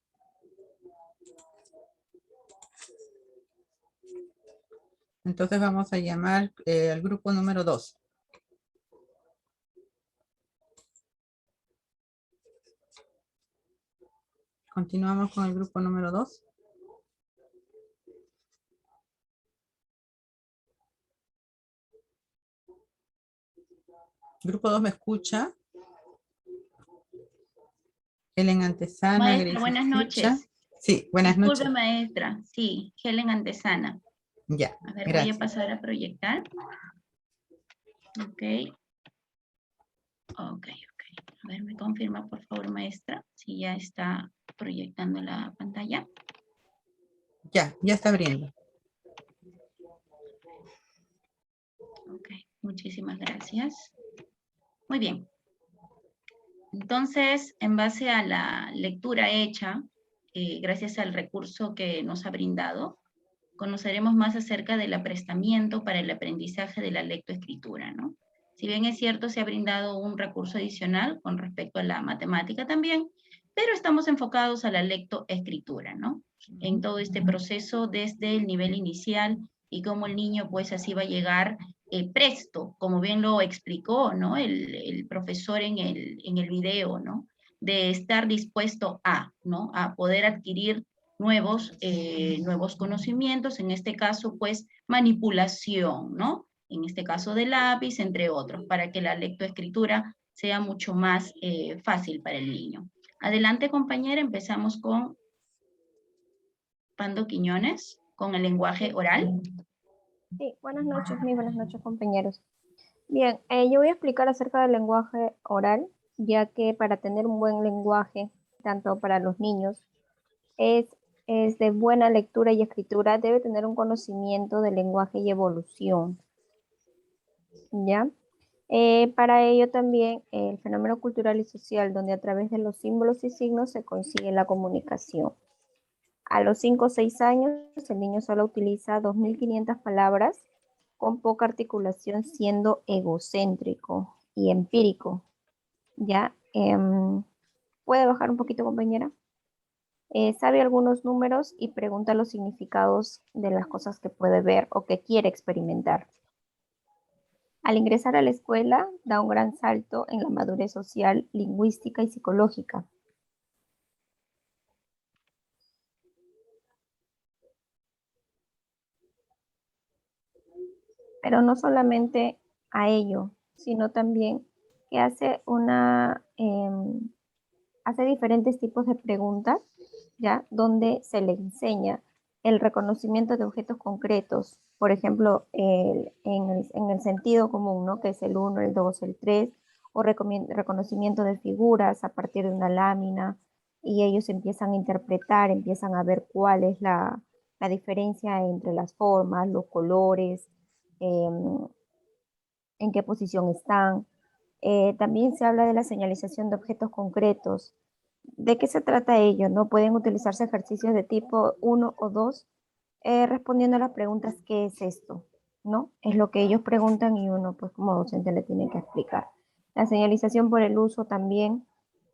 Entonces vamos a llamar al grupo número 2. Continuamos con el grupo número 2. Grupo 2 me escucha. Helen Antesana. Maestra, Gracie buenas Sicha. noches. Sí, buenas Disculpe, noches. maestra. Sí, Helen Antesana. Ya, A ver, gracias. voy a pasar a proyectar. Ok. Ok. A ver, me confirma, por favor, maestra, si ya está proyectando la pantalla. Ya está abriendo. Ok, muchísimas gracias. Muy bien. Entonces, en base a la lectura hecha, gracias al recurso que nos ha brindado, conoceremos más acerca del aprestamiento para el aprendizaje de la lectoescritura, ¿no? Si bien es cierto, se ha brindado un recurso adicional con respecto a la matemática también, pero estamos enfocados a la lectoescritura, ¿no? En todo este proceso desde el nivel inicial y cómo el niño pues así va a llegar presto, como bien lo explicó, ¿no? El profesor en el video, ¿no? De estar dispuesto a, ¿no? A poder adquirir nuevos conocimientos, en este caso, pues, manipulación, ¿no? En este caso de lápiz, entre otros, para que la lectoescritura sea mucho más fácil para el niño. Adelante, compañera, empezamos con Pando Quiñones, con el lenguaje oral. Sí, buenas noches, muy buenas noches, compañeros. Bien, yo voy a explicar acerca del lenguaje oral, ya que para tener un buen lenguaje, tanto para los niños, es de buena lectura y escritura, debe tener un conocimiento del lenguaje y evolución. ¿Ya? Para ello también el fenómeno cultural y social, donde a través de los símbolos y signos se consigue la comunicación. A los 5 o 6 años, el niño solo utiliza 2.500 palabras con poca articulación, siendo egocéntrico y empírico. ¿Ya? ¿Puede bajar un poquito, compañera? Sabe algunos números y pregunta los significados de las cosas que puede ver o que quiere experimentar. Al ingresar a la escuela, da un gran salto en la madurez social, lingüística y psicológica. Pero no solamente a ello, sino también que hace diferentes tipos de preguntas, ¿ya? Donde se le enseña el reconocimiento de objetos concretos, por ejemplo, en el sentido común, ¿no? Que es el 1, el 2, el 3, o reconocimiento de figuras a partir de una lámina, y ellos empiezan a interpretar, empiezan a ver cuál es la diferencia entre las formas, los colores, en qué posición están. También se habla de la señalización de objetos concretos. ¿De qué se trata ello? ¿No? Pueden utilizarse ejercicios de tipo 1 o 2, respondiendo a las preguntas, ¿qué es esto? ¿No? Es lo que ellos preguntan y uno, pues como docente, le tiene que explicar. La señalización por el uso también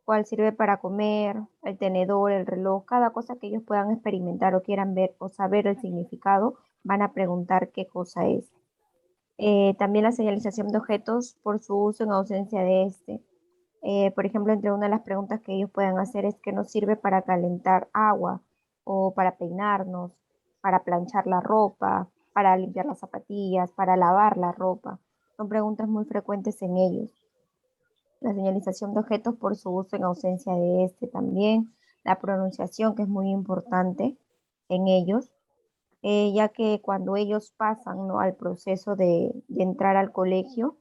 cuál sirve para comer, el tenedor, el reloj, cada cosa que ellos puedan experimentar o quieran ver o saber el significado, van a preguntar qué cosa es. También la señalización de objetos por su uso en ausencia de este. Por ejemplo, entre una de las preguntas que ellos pueden hacer es qué nos sirve para calentar agua o para peinarnos, para planchar la ropa, para limpiar las zapatillas, para lavar la ropa. Son preguntas muy frecuentes en ellos. La señalización de objetos por su uso en ausencia de este también. La pronunciación, que es muy importante en ellos, ya que cuando ellos pasan, ¿no?, al proceso de entrar al colegio,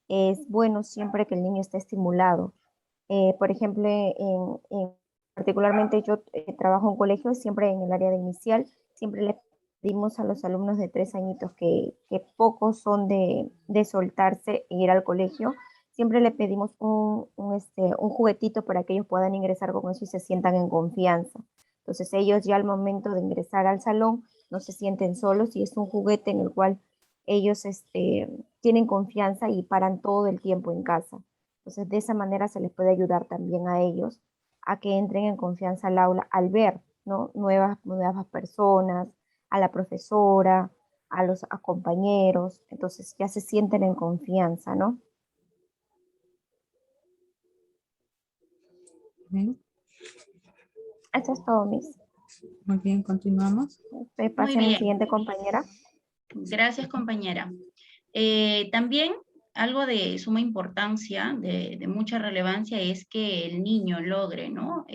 es bueno siempre que el niño esté estimulado. Por ejemplo, particularmente yo trabajo en colegio, siempre en el área de inicial, siempre le pedimos a los alumnos de 3 añitos que pocos son de soltarse e ir al colegio, siempre le pedimos un juguetito para que ellos puedan ingresar con eso y se sientan en confianza. Entonces ellos ya al momento de ingresar al salón no se sienten solos y es un juguete en el cual ellos tienen confianza y paran todo el tiempo en casa. Entonces de esa manera se les puede ayudar también a ellos a que entren en confianza al aula al ver, ¿no?, nuevas personas, a la profesora, a los compañeros. Entonces ya se sienten en confianza, ¿no? Bien. Eso es todo, Miss. Muy bien, continuamos. Pasen a la siguiente compañera. Gracias, compañera. También algo de suma importancia, de mucha relevancia, es que el niño logre, ¿no?,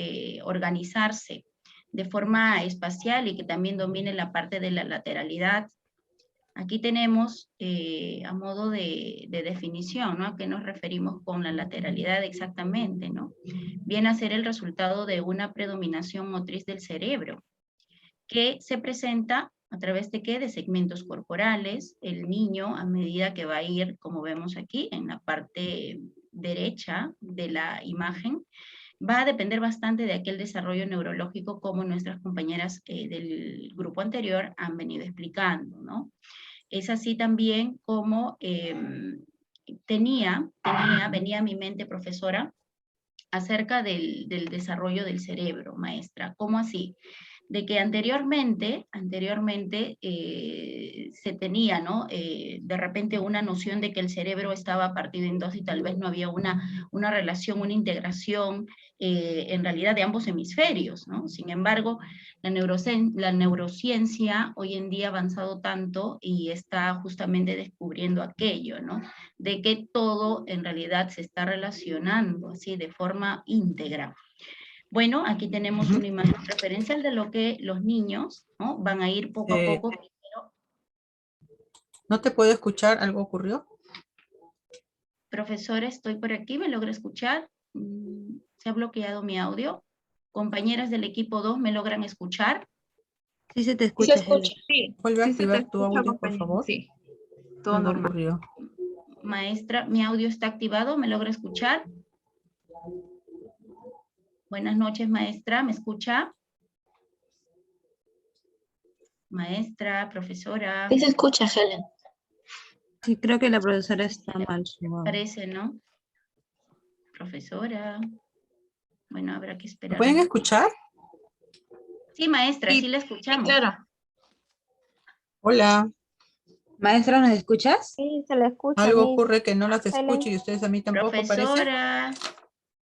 organizarse de forma espacial y que también domine la parte de la lateralidad. Aquí tenemos, a modo de definición, ¿no?, a qué nos referimos con la lateralidad exactamente, ¿no? Viene a ser el resultado de una predominación motriz del cerebro, que se presenta a través de ¿qué? De segmentos corporales. El niño, a medida que va a ir, como vemos aquí, en la parte derecha de la imagen, va a depender bastante de aquel desarrollo neurológico como nuestras compañeras del grupo anterior han venido explicando, ¿no? Es así también como venía a mi mente, profesora, acerca del desarrollo del cerebro, maestra. ¿Cómo así? De que anteriormente se tenía, ¿no?, de repente una noción de que el cerebro estaba partido en dos y tal vez no había una relación, una integración en realidad de ambos hemisferios, ¿no? Sin embargo, la neurociencia hoy en día ha avanzado tanto y está justamente descubriendo aquello, ¿no?, de que todo en realidad se está relacionando así de forma íntegra. Bueno, aquí tenemos una imagen referencial de lo que los niños, ¿no?, van a ir poco a poco. ¿No te puedo escuchar? ¿Algo ocurrió? Profesora, estoy por aquí, ¿me logra escuchar? ¿Se ha bloqueado mi audio? Compañeras del equipo 2, ¿me logran escuchar? Sí, se te escucha. Sí. Vuelve a activar tu audio, por favor. Sí, todo Algo normal. ocurrió. Maestra, mi audio está activado, ¿me logra escuchar? Buenas noches, maestra, ¿me escucha? Maestra, profesora. Sí se escucha, Helen. Sí, creo que la profesora está mal. Parece, ¿no? Profesora. Bueno, habrá que esperar. ¿Me pueden escuchar? Sí, maestra, sí la escuchamos. Sí, claro. Hola. Maestra, ¿nos escuchas? Sí, se le escucha. Algo Miss. ocurre que no las Helen. escucho y ustedes a mí tampoco, parece. Profesora.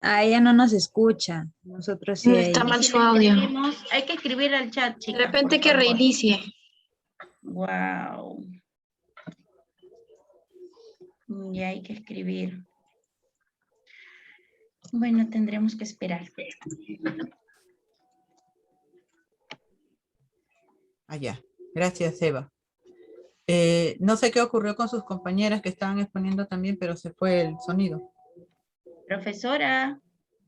A ella no nos escucha. Nosotros sí. Está a ella. mal Si su le audio. escribimos, hay que escribir al chat, chicas. De repente por que favor. reinicie. Wow. Ya hay que escribir. Bueno, tendremos que esperar. Allá. Gracias, Eva. No sé qué ocurrió con sus compañeras que estaban exponiendo también, pero se fue el sonido. Profesora,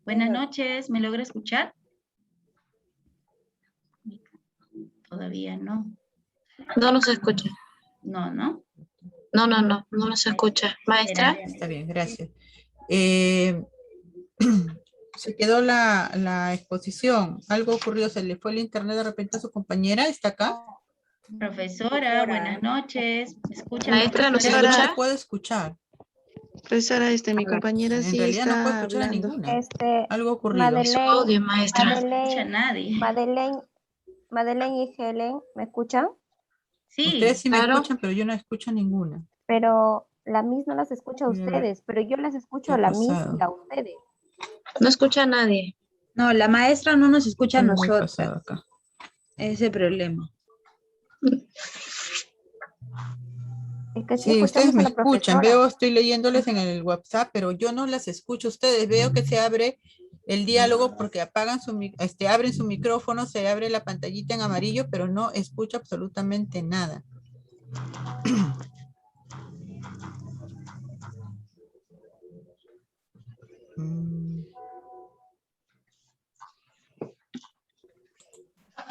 buenas noches. ¿Me logra escuchar? Todavía no. No nos escucha. No, ¿no? No nos escucha. Maestra. Está bien, gracias. Se quedó la exposición. Algo ocurrió, se le fue el internet de repente a su compañera. ¿Está acá? Profesora, buenas noches. ¿Me escucha? Maestra, No ¿nos se escucha? puede escuchar. Profesora, mi compañera En sí realidad no puedo está escuchar a hablando. ninguna. Algo ha ocurrido. Audio, maestra. No escucha a nadie. Madeleine y Helen, ¿me escuchan? Ustedes sí me claro. escuchan, pero yo no escucho a ninguna. Pero la Miss no las escucha a Voy a ver ustedes, pero yo las escucho qué a ha la Miss pasado. y a ustedes. No escucha a nadie. No, la maestra no nos escucha a Algo muy nosotros. pasado acá. Ese es el problema. Es que sí Sí, ustedes escuchamos a me la escuchan. profesora. Estoy leyéndoles en el WhatsApp, pero yo no las escucho a ustedes. Veo que se abre el diálogo porque apagan abren su micrófono, se abre la pantallita en amarillo, pero no escucho absolutamente nada.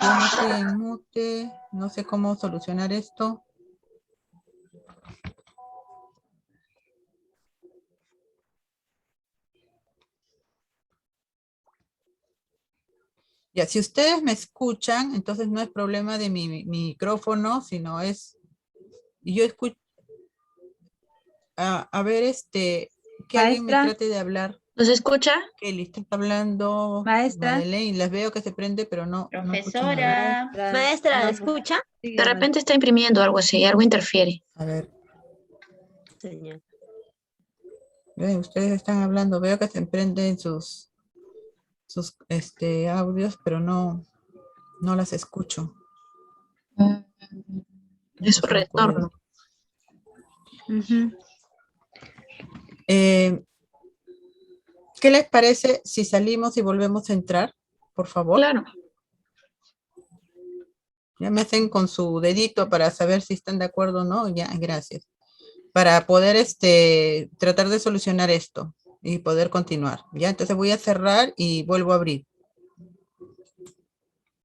Yo no estoy en mute, no sé cómo solucionar esto. Ya, si ustedes me escuchan, entonces no es problema de mi micrófono, sino es, yo escucho, a ver, que alguien me Maestra. trate de hablar. ¿Nos escucha? Kelly, está hablando. Maestra. Madeleine, las veo que se prende, pero no escucho nada. Profesora. Maestra, ¿me escucha? De repente está imprimiendo algo así, algo interfiere. A ver, Señor. ustedes están hablando, veo que se prenden sus audios, pero no las escucho. Es su retorno. ¿Qué les parece si salimos y volvemos a entrar? Por favor. Claro. Ya me hacen con su dedito para saber si están de acuerdo o no. Ya, gracias. Para poder tratar de solucionar esto y poder continuar. Ya, entonces voy a cerrar y vuelvo a abrir.